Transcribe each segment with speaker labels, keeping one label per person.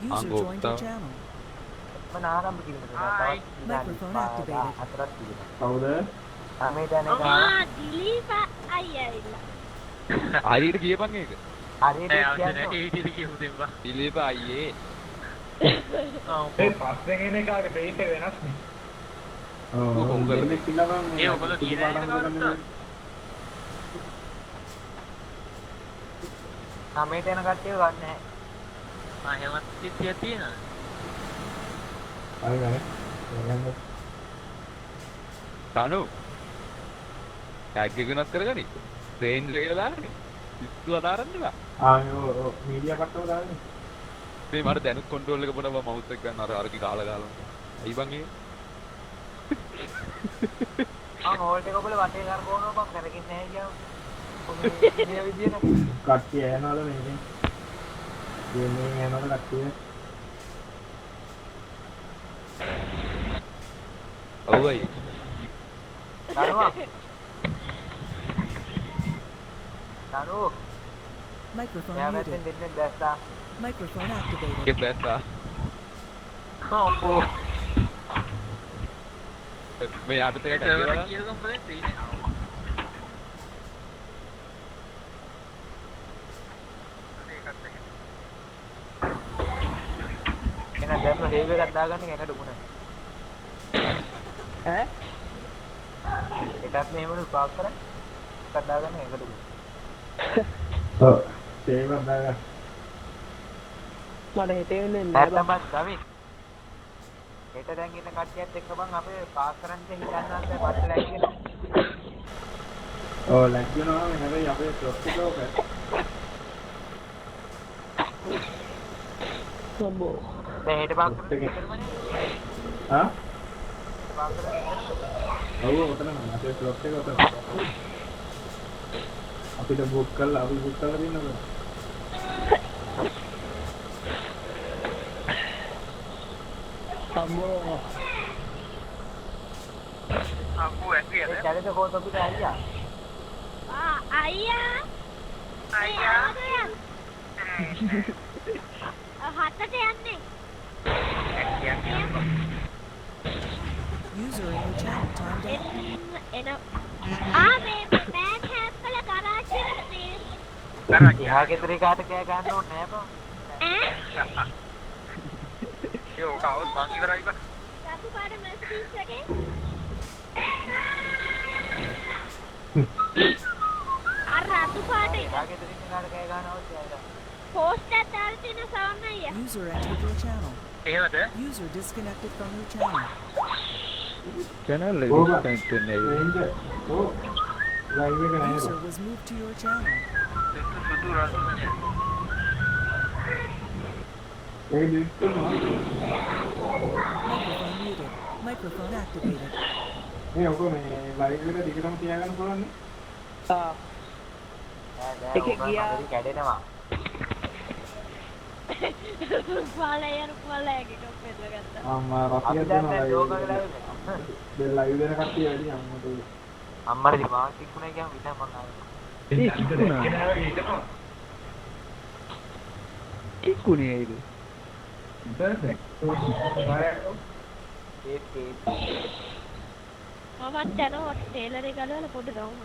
Speaker 1: User joined your channel.
Speaker 2: මනාරම්භ කිරීමට
Speaker 1: Microphone activated.
Speaker 2: හතරක් තිබුණා.
Speaker 3: කවුද?
Speaker 2: මේ දැන එක
Speaker 4: දිලීප අයියා ඉන්න.
Speaker 5: හරියට කියපන් ඒක.
Speaker 2: හරියට කියන්නේ
Speaker 5: දිලීප අයියේ.
Speaker 3: ඒ පස්සේ එන එකාගේ ෆේස් එක වෙනස් නේ. ඔව් දෙන්නේ කියලා නම් ඒ ඔබල කියන එක
Speaker 2: මේට එන කට්ටිය ගන්න නැහැ.
Speaker 6: එහෙමත් සිද්ධියක් තියෙනවා.
Speaker 3: හරි හරි.
Speaker 5: තනු. ටැග් එක වෙනස් කරගනි. රේන්ජ් එක දාන්නේ. ඉස්සුව දාරන්න බා.
Speaker 3: ඔව් මීඩියා කට්ටව දාන්නේ.
Speaker 5: මේ මට දැනුත් කන්ට්‍රෝල් එක පොඩව මවුස් එක ගන්න අර කාලා ගාලා. අයි බං ඒ.
Speaker 2: හෝල්ඩ් එක ඔබල වටේ කරකවනවා බං කරකින්නේ නැහැ කියනවා. මේ විදියට
Speaker 3: කට්ටිය ඇනවල මේකෙන්. මේ ඇනවල කට්ටිය.
Speaker 5: ඔව් අයි.
Speaker 2: නරු
Speaker 1: Microphone
Speaker 2: මෙයා
Speaker 1: muted.
Speaker 2: වැටෙන් දෙන්නේ දැස්සා.
Speaker 1: Microphone activated.
Speaker 5: ඒක බැස්සා. මේ අපිට ඒක කියලා
Speaker 6: කියනකම් බලන්න තියෙන්නේ.
Speaker 2: එන දැම්ම හේව් එකක් දාගන්න එකට ගුණ.
Speaker 7: ඈ?
Speaker 2: එකක් මෙහෙමලු පාස් කරා. එකක් දාගන්න එකට ගුණ.
Speaker 3: ඔව් සේව් දාගන්න.
Speaker 7: මට හිතෙන්නේ නැහැ.
Speaker 2: නැත්තම් ගවි. හෙට දැන් ඉන්න කට්ටියත් එක්ක බං අපේ පාස් කරන්න හිතන්නත් පස්සේ ලැග්ගෙන.
Speaker 3: ඔව් ලැග්ගෙනවා මේ හැබැයි අපේ ක්ලොක් එක ඕක.
Speaker 7: සම්බෝ.
Speaker 2: දැන් හෙට පාස් කරන්න
Speaker 3: හා?
Speaker 2: පාස් කරන්න.
Speaker 3: ඔව් ඔතන නම් අපේ ක්ලොක් එක ඔතන. අපිට බුක් කරලා අපි බුක් කරලා දිනනවා.
Speaker 7: සම්බෝ.
Speaker 6: අපු ඇක්ටියද?
Speaker 2: ඒ කැලේට කොහොමද අපිට අයියා?
Speaker 4: අයියා. හතට යන්නේ.
Speaker 1: User in your channel timed out.
Speaker 4: එන මේ බෑග් හැප්පල ගරාජ් එකට තියෙන්නේ.
Speaker 6: කරා
Speaker 2: එහා ගෙදර කාට කෑ ගන්න ඕනේ නැහැ බං.
Speaker 6: ඒ ඔක આવුත් මං ඉවරයි බා.
Speaker 4: රතු පාට මැස්ටිස් එකේ. අර රතු පාට
Speaker 2: එහා ගෙදර ඉන්න කාට කෑ ගන්නවද කියලා.
Speaker 4: පෝස්ට් එකක් දාලා තියෙන සවන්න අයියා.
Speaker 1: User entered your channel.
Speaker 6: එහෙමද?
Speaker 1: User disconnected from your channel.
Speaker 5: channel එක disconnect වෙන්නේ ඇයි?
Speaker 3: රේන්ජ් ඔව් ලයිව් එක නැහැ.
Speaker 1: User was moved to your channel.
Speaker 6: සුදු රසුනේ.
Speaker 3: ඒ දිස්තුනවා.
Speaker 1: Microphone muted. Microphone activated.
Speaker 3: මේ ඔක මේ ලයිව් එක දිගටම තියාගන්න පුළුවන් නේ?
Speaker 7: ආ.
Speaker 2: එකේ ගියා කැඩෙනවා.
Speaker 4: පාලයගේ කොප්පෙද ගත්තා.
Speaker 3: අම්මා රතියක් දෙනවා ලයිව් එක. දැන් ලයිව් දෙන කට්ටිය වැඩි අම්මට.
Speaker 2: අම්මට දිමාග් තික්ුණේ කියන් විතර මං ආවේ.
Speaker 5: එක්කුනේ ඒක.
Speaker 2: ඒත්
Speaker 4: මමත් යනවා ටේලර් එක ගලවලා පොඩ්ඩ දාමු.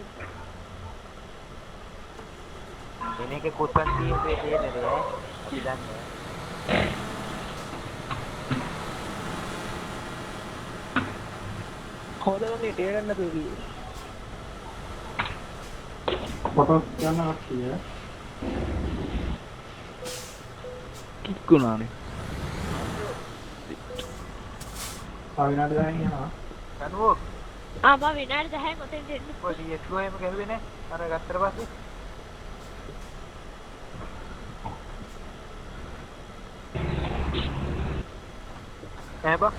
Speaker 2: එනකේ කුත්තන් තියෙන්නේ තේරෙන්නේ ඈ. අපි දන්නේ.
Speaker 7: හොදන්නේ ටේලර් නැතුව කිව්වේ.
Speaker 3: ෆොටෝස් ගන්න කට්ටිය.
Speaker 5: එක්කුණානේ.
Speaker 3: ආවිනාට දැන් යනවා.
Speaker 2: කනුවෝ
Speaker 4: මම විනාඩි 10ක් ඔතෙන් දෙන්න.
Speaker 2: පොඩි එක්කෝ එහෙම කරුවේ නේ. අර ගත්තට පස්සේ බා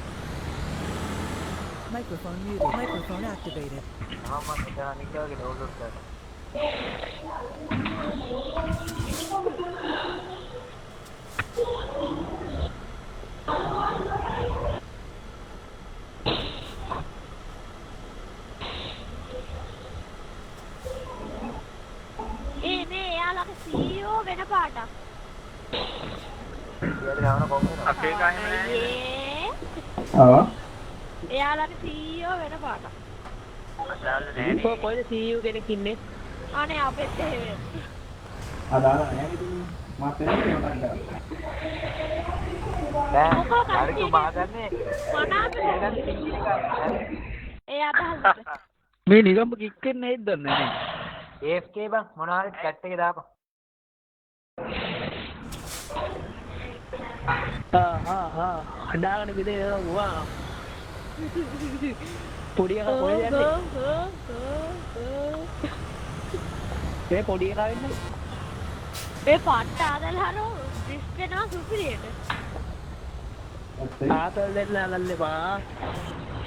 Speaker 1: Microphone muted. Microphone activated.
Speaker 2: මම දැන් නිකවගේ ඩවුන්ලෝඩ් කරලා.
Speaker 4: මේ එයාලගේ CEO වෙන පාටක්.
Speaker 2: ඊට ගාන කොහොමද?
Speaker 6: අපේ ගානේ නෑ.
Speaker 4: අයියේ. එයාලට CEO වෙන පාටක්.
Speaker 6: අදාළ නෑනේ.
Speaker 7: කොයිද CEO කෙනෙක් ඉන්නේ?
Speaker 4: අනේ අපෙත් එහෙම.
Speaker 3: අදාළ නැහැ ඉතින් මාත් එන්නේ මතක් කරගන්න.
Speaker 2: දැන් හරි තුමාගන්නේ
Speaker 4: මනාප ඒ අදහසට.
Speaker 7: මේ නිගම්බ කික් වෙන්නේ නැද්ද දන්නේ නැහැ.
Speaker 2: AFK බං මොනවා හරි chat එකේ දාපන්.
Speaker 7: හදාගෙන විදේ වා. පොඩි එකා කොහෙද යන්නේ? ඒ පොඩි එකා වෙන්නේ.
Speaker 4: ඒ පාට ආදල් හරෝ ඩිස්ප්ලේනවා සුපිරියට.
Speaker 7: ආතල් දෙන්න අල්ලල්ලපා.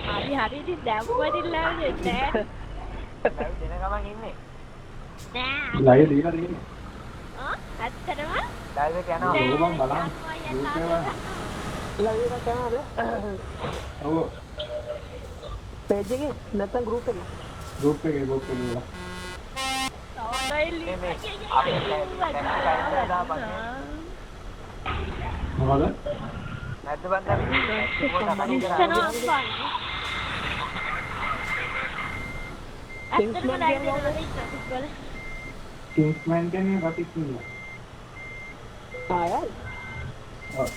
Speaker 4: හරි ඉතින් දැම්මදිල්ලා නෑ.
Speaker 2: දැන් දෙන ගමන් ඉන්නේ.
Speaker 4: නෑ.
Speaker 3: ලයිව් දීලා තියෙන්නේ.
Speaker 4: ඇත්තටම
Speaker 2: ලයිව් එක යනවා.
Speaker 3: ඕ මම බලන්න.
Speaker 7: ලයිව් එක කරනවද?
Speaker 3: ඔව්.
Speaker 7: පේජ් එකේ නැත්නම් ගෲප් එකේ?
Speaker 3: ගෲප් එකේ වල.
Speaker 2: මේ අපේ දැන් දාපන්.
Speaker 3: මොකද?
Speaker 2: නැද්ද බං දැන්?
Speaker 3: කිංස්මන් කියන්නේ රටික් ඉන්නවා.
Speaker 7: ආයයි.
Speaker 3: ඔව්.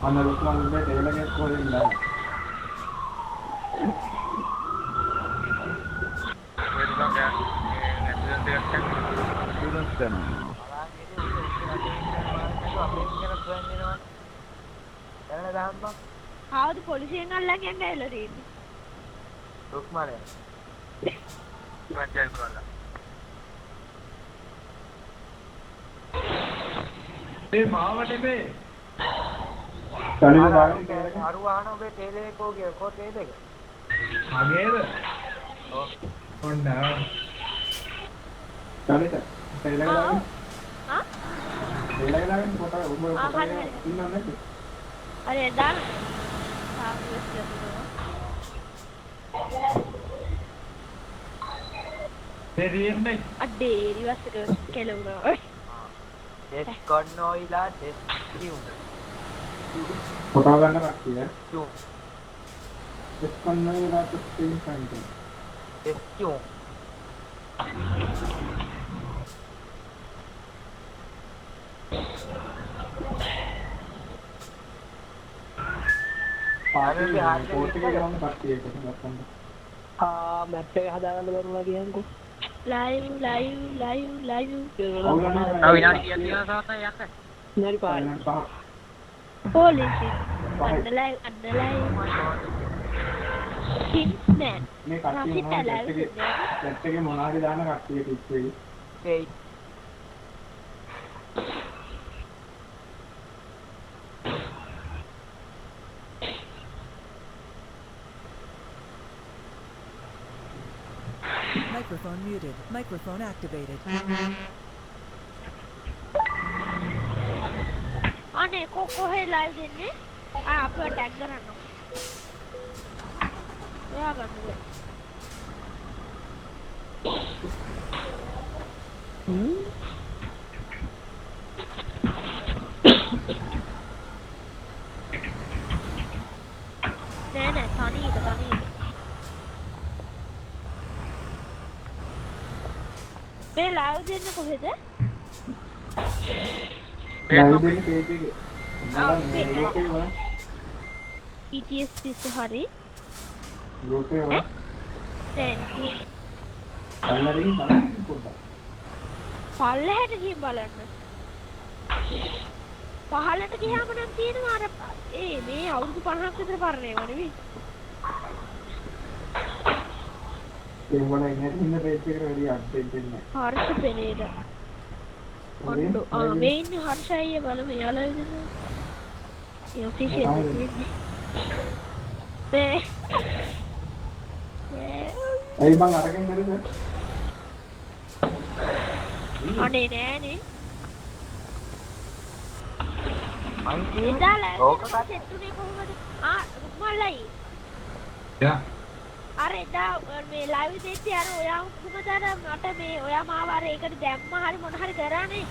Speaker 3: අන්න ලොකුමන් උඹේ ටේලගේ කොහෙන්ද?
Speaker 4: ආවද පොලිසියෙන් අල්ලන් යන්න ඇවිල්ලා තියෙන්නේ.
Speaker 2: රුක්මානේ.
Speaker 6: පංචායත් වල.
Speaker 3: ඒ මාවට මේ තනියම දාගෙන කෑරක
Speaker 2: අරු ආන ඔබේ ටේලේ කෝ ගිය කෝ ටේලේ එක.
Speaker 3: මගේද?
Speaker 2: ඔව්.
Speaker 3: ඔන්න. තනියට ටේලේ දාගෙන.
Speaker 4: ආ?
Speaker 3: ටේලේ දාගෙන කොට උඹ කොට ඉන්නව නැද්ද?
Speaker 4: අර දාන්න. සාමුස් කියනවා.
Speaker 3: දෙරියන්නේ.
Speaker 4: අඩේ ඊවස්ට කෙලුණා.
Speaker 2: ටෙස්ට් කොන්නෝයිලා ටෙස්ට් කියමු.
Speaker 3: කොට ගන්න කට්ටිය.
Speaker 2: කියමු.
Speaker 3: එස්කන්නේ රාත් ස්ක්‍රීන් ෆයින්ඩ්.
Speaker 2: ටෙස්ට් කියමු.
Speaker 3: පාරේ පෝට් එකේ ගමන් කට්ටිය එකතු කරගන්න.
Speaker 7: මැප් එක හදාගන්න බැරුණා කියන්නකෝ.
Speaker 4: ලයිව්
Speaker 6: තව විනාඩි 30ක් තියෙනවා සමහරවිට යන්න.
Speaker 7: විනාඩි 5යි.
Speaker 4: පොලිසිය අන්නලයි කින්ස්මන්
Speaker 3: මේ කට්ටිය මොනවද chat එකේ මොනවාරි දාන කට්ටිය ටික් වෙයි.
Speaker 2: ඒ
Speaker 1: Microphone muted. Microphone activated.
Speaker 4: අනේ කොහේ ලයිව් දෙන්නේ? අපිව ටැග් කරන්න. එයා ගන්න. නෑ තනියද. මේ ලයිව් දෙන්නේ කොහෙද?
Speaker 3: ලයිව් දෙන්නේ page එකේ. බලන්න group එකේ බලන්න.
Speaker 4: ETS පිස්ස හරි.
Speaker 3: group එකේ බලන්න.
Speaker 4: දැන්
Speaker 3: අල්ලරින් බලන්න පොඩ්ඩක්.
Speaker 4: පල්ලෙහාට ගිහින් බලන්න. පහළට ගියාම නම් තියෙනවා අර මේ අවුරුදු 50ක් විතර පරණ ඒවා නෙවෙයි.
Speaker 3: ඒ වගේ ඉන්න page එකට වැඩි update දෙන්නේ නැහැ.
Speaker 4: හර්ෂ පෙරේද. මේ ඉන්නේ හර්ෂය බලමු යාළුවා විදිහට. ඒ ඔෆිෂියල් එකේ.
Speaker 3: ඇයි මං අරගෙන බැරිද?
Speaker 4: අනේ නෑනේ.
Speaker 2: මං
Speaker 4: ඉඳලා
Speaker 2: ඕක
Speaker 4: සෙට්ටුනේ කොහොමද? රුක්මල්ලයි.
Speaker 3: යා.
Speaker 4: අර එදා මේ ලයිව් දෙද්දී අර ඔයා කොහමද අර මට මේ ඔයා මාව අර ඒකට දැම්මා හරි මොන හරි කරානේ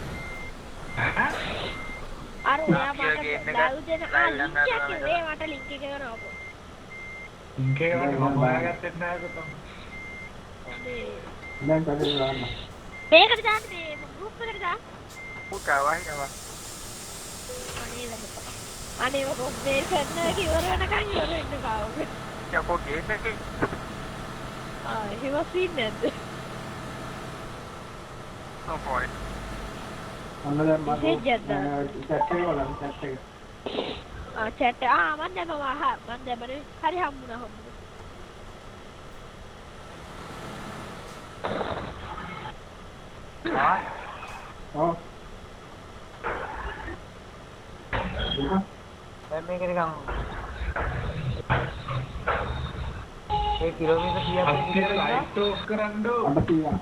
Speaker 4: අර ඔයා මට ලයිව් දෙන ලින්ක් එක කිව්වේ මට ලින්ක් එක ගන්නවකෝ
Speaker 3: ලින්ක් එක මම හොයාගත්තේ නැහැ කොතන
Speaker 2: දැන් කඩේ දාන්න
Speaker 4: මේකට දාන්න මේ ගෲප් එකට දාන්න
Speaker 6: පුතා වහිනවා
Speaker 4: අනේ ඔබ මේ කරන එක ඉවර වෙනකන් ඉවර වෙන්න කාවුනේ
Speaker 6: යකෝ ගේම් එකේ
Speaker 4: he was seen නැද්ද
Speaker 6: අපෝයි
Speaker 2: අන්න දැන් මම
Speaker 4: Message එකක් දාන්න.
Speaker 2: chat එක බලන්න chat එක
Speaker 4: chat මම දැම්මනේ හරි හම්බුණා
Speaker 2: ඔව් දැන් මේක නිකන් ඒ කිලෝමීටර් 100ක්
Speaker 3: අස්තිර ලයිට් ටෝක් කරන්න
Speaker 2: අන්න 100ක්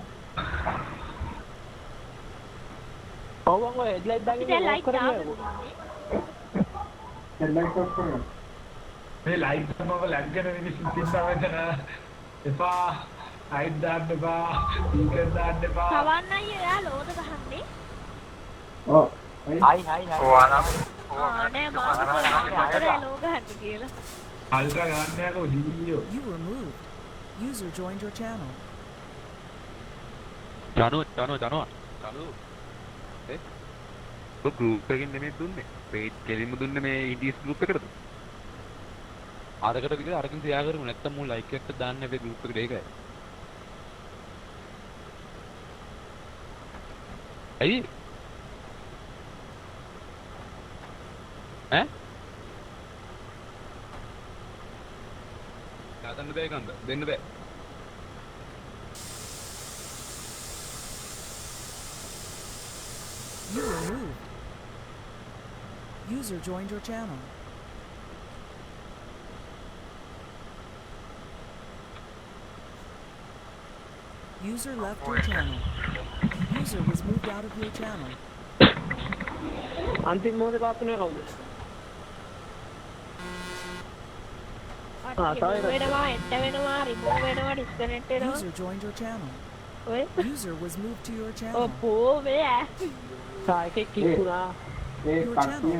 Speaker 7: ඔව් ඔය හෙඩ්ලයිට් දාගෙන
Speaker 4: දැන් ලයිට් දාන්න
Speaker 2: headlight off කරගන්න
Speaker 3: මේ ලයිට් තමයි ලැග් කරන මිනිස්සු තිස්සා වෙන එපා ලයිට් දාන්න එපා ස්පීකර් දාන්න එපා
Speaker 4: සවන්න අයියා එයා ලෝද ගහන්නේ
Speaker 2: ඔව් හයි
Speaker 6: ඕවා
Speaker 4: නෑ මම කොහොමද ලෝ ගහන්න කියලා
Speaker 3: අල්ට්‍රා ගන්න යකෝ දීයෝ
Speaker 1: You were moved. User joined your channel.
Speaker 5: ජනෝ ඒ ගෲප් එකකින් නෙමෙයි දුන්නේ පේජ් කෙලින්ම දුන්නේ මේ ඉන්ඩීස් ගෲප් එකටද අරකට විතර අරකින් තියා කරමු නැත්තම් මු ලයික් එකක් දාන්න මේ ගෲප් එකට ඒකයි ඇයි ඈ දාන්න බෑ කන්ද දෙන්න බෑ
Speaker 1: You were moved. User joined your channel. User left your channel. User was moved out of your channel.
Speaker 7: අන්තිම මොහොතේ පාත්තුනේ කවුද?
Speaker 4: වෙනවා එන්ට වෙනවා රිමූව් වෙනවා ඩිස්කනෙක්ට් වෙනවා
Speaker 1: User joined your channel.
Speaker 4: ඔය
Speaker 1: User was moved to your channel.
Speaker 4: Oppo මේ
Speaker 7: සායකෙක් කිව්ුණා.
Speaker 2: ඒ කට්ටිය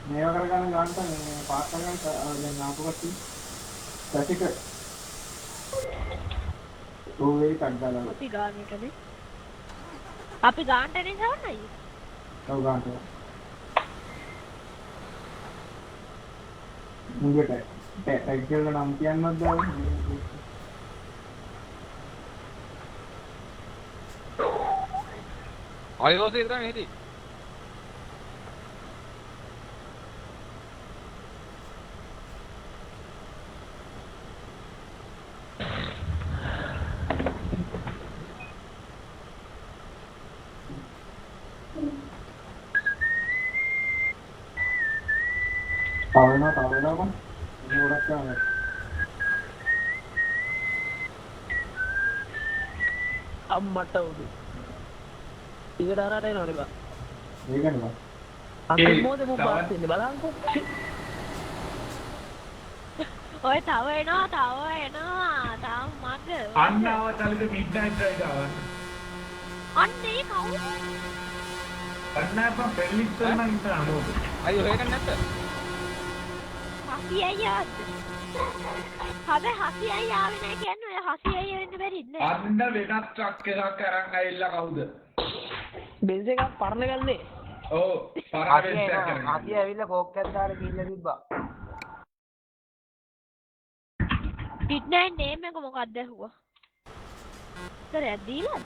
Speaker 2: මේව කරගන්න ගන්නට මේ පාස් කරගන්න දැන් ආපු කට්ටිය පැටික ඕවේ කඩදාලා
Speaker 4: අපි ගානටනේ අපි ගානටනේ සවන්නයි
Speaker 2: ඔව් ගන්නට මුගට ටැග් කියලා නම් කියන්නත් දාන්න
Speaker 5: ආයෙත් ඉතින් මෙහෙදි
Speaker 2: තවනවා කො මේ ගොඩක් කරන්නේ
Speaker 7: අම්මට උදේ. ඊකට ආරට එනවනේ බා.
Speaker 2: මේකනේ බා
Speaker 7: අන්තිම මොහොතේ මම පාස් වෙන්නේ බලන්නකෝ.
Speaker 4: ඔය තව එනවා තාම මග
Speaker 3: අන්න ආවතලද මිඩ්නයිට් රයිඩ් ආවන්න
Speaker 4: අන්නේ කවුද
Speaker 3: අන්න අප පෙල්ලිස්තර නම් ඉන්න අමෝද
Speaker 5: අයියෝ හොයගන්න නැත්ද
Speaker 4: හසි අයියාද හැබැයි හසි අයියා ආවේ නැහැ කියන්නේ ඔය හසි අයියා වෙන්න බැරිද නේ
Speaker 3: අන්න වෙනත් ට්‍රක් එකක් අරන් ඇවිල්ලා කවුද
Speaker 7: බෙන්ස් එකක් පරණ ගන්නේ.
Speaker 3: ඔව් පරාවෙන්ස් එකක් අරන්
Speaker 2: ආදී ඇවිල්ලා කෝක්කක් දාලා ගිහිල්ලා තිබ්බා
Speaker 4: ඩිඩ්නයින් නේම් එක මොකක්ද ඇහුවා ඉතරයක් දීලාද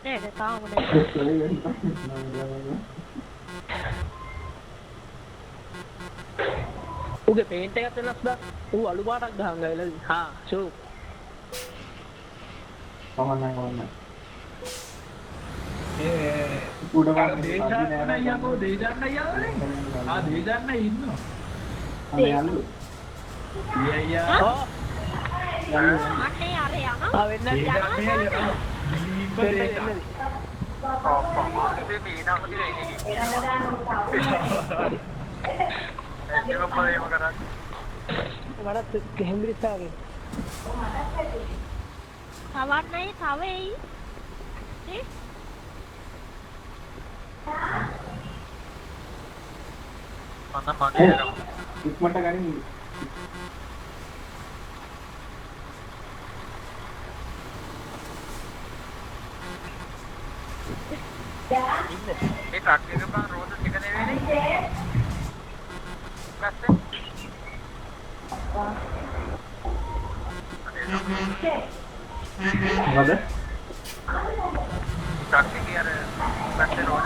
Speaker 4: නේද තාම නෑ
Speaker 7: උගේ පේන්ට් එකක් වෙනස් දා. ඌ අලු පාටක් ගහන් ගාවිලා. හා ෂෝ.
Speaker 2: කොහොමද
Speaker 3: ඒ
Speaker 2: උඩ
Speaker 3: දේශන්න අයියාකෝ දේශන්න අයියානේ දේශන්න ඉන්නවා
Speaker 2: අනේ යල්ලු
Speaker 3: අයියා
Speaker 4: අනේ අර යනවා
Speaker 7: වෙන්න
Speaker 3: දේශන්න අයියා දීප දේශන්න
Speaker 7: මට හෙම්බිරිස්සාගේ
Speaker 4: තවන්නයි තව එයි. නේ?
Speaker 2: ඉක්මනට ගනින්.
Speaker 6: ඒ ට්‍රක් එක බං රෝද ටික නෙවෙයිනේ. ගස්සේ.
Speaker 2: මොකද?
Speaker 6: ට්‍රක් එකේ අර ගස්සේ රෝද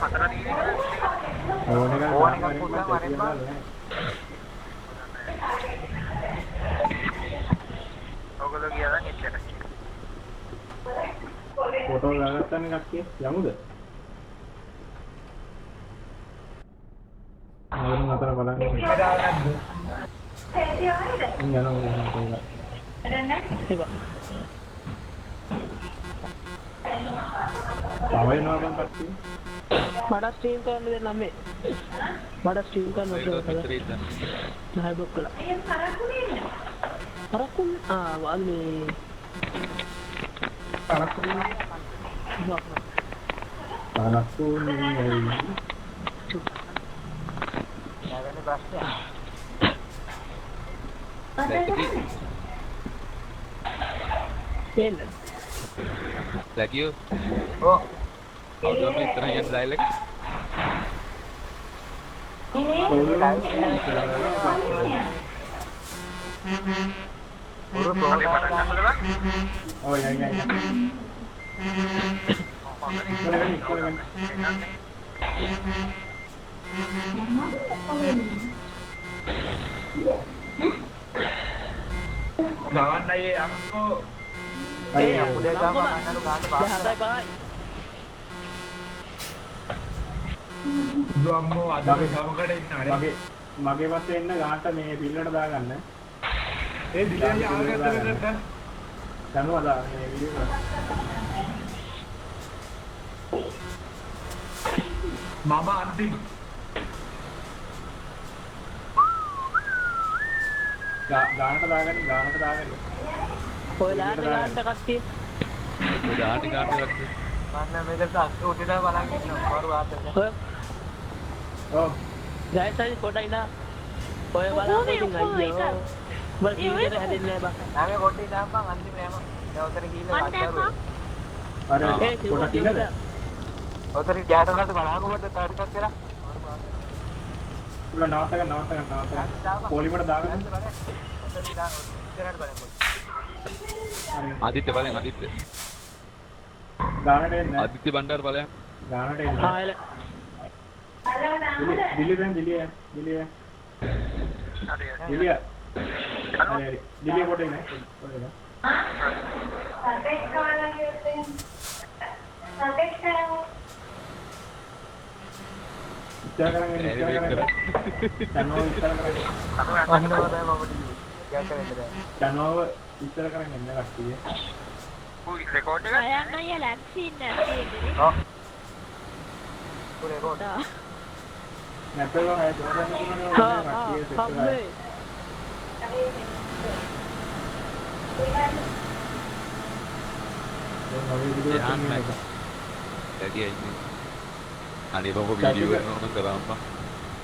Speaker 6: හතර තියෙන්නේ.
Speaker 2: ඕන එකක් පුතා වරෙන් බං.
Speaker 6: ඔයගොල්ලෝ ගියා නම් එච්චරයි.
Speaker 2: ෆොටෝ ගාගත්තනේ කක්කේ යමුද? ආයෙත් අතර බලන්න. යනවා. තවයනවා බං කට්ටිය.
Speaker 7: මට ස්ට්‍රීම් කරන්න දෙන්න මේ. මට ස්ට්‍රීම් කරන්න ඕනේ. නෑ බොක් කළා. පරක්කුනේ. වාල් මේ
Speaker 2: පරක්කුනේ.
Speaker 7: එන්න.
Speaker 5: දැකියෝ.
Speaker 6: ඔව්.
Speaker 5: කවුද මේ ඉතන යන ඩයල් එක?
Speaker 2: Oh, ya.
Speaker 3: ගාන්න අය අම්කෝ
Speaker 7: අපුඩේ ගාම අන්නලු ගාන්න පාස්.
Speaker 3: දුම්මෝ අද ගමකට ඉන්නානේ.
Speaker 2: මගේ වස්සේ එන්න ගාන්ට මේ පිල්ලට දාගන්න.
Speaker 3: ඒ දිලේ ආගත්තද
Speaker 2: දන්නවා දා මේ වීඩියෝ
Speaker 3: මම අන්තිම
Speaker 2: ගානට දාගන්න.
Speaker 7: ඔයාලට ගාන්න කට්ටිය.
Speaker 5: ඔය ඩාටි කාඩ් එකක්
Speaker 6: මන්න මේකට අක්ක උඩට බලන් ඉන්නවා. කවුරු ආතද?
Speaker 2: ඔව්.
Speaker 7: ගයිස් ෆොටෝ ඉන්න. ඔය බලන්න ඉතින් අයියෝ. බල් කීයට හැදෙන්නේ නැහැ බං.
Speaker 6: ආවේ කොටි දාපන් අන්තිම යම. දවතර ගිහිල්ලා වාචාරුවේ.
Speaker 2: අර පොඩක් ඉන්නද?
Speaker 6: ඔතන ගෑට ගන්න බලහකොකට තාරිකක් කරා.
Speaker 2: උල නවත්තගන්න. පොලිමට දාගන්න.
Speaker 6: ඔතන දාන ඉස්සරහට බලන්න.
Speaker 5: ආදිත්‍ය බලයන් ආදිත්‍ය.
Speaker 2: ගානට එන්න.
Speaker 5: ආදිත්‍ය බණ්ඩාර බලයන්.
Speaker 2: ගානට එන්න.
Speaker 7: ආයල.
Speaker 2: දිලිය. දිලිය කොට ඉන්න. ඉස්සර කරගෙන ඉස්සර කරගෙන එන්න කට්ටිය.
Speaker 6: රෙකෝඩ් එක
Speaker 4: අයන්න අය ලැක්සින් නැති
Speaker 6: ඔව් රෙකෝඩ්
Speaker 2: නැතව හය දොරන්න
Speaker 7: හම්බේ.
Speaker 5: දැකියයි. අනේ බං වීඩියෝ එක නෝන කරාම්පා.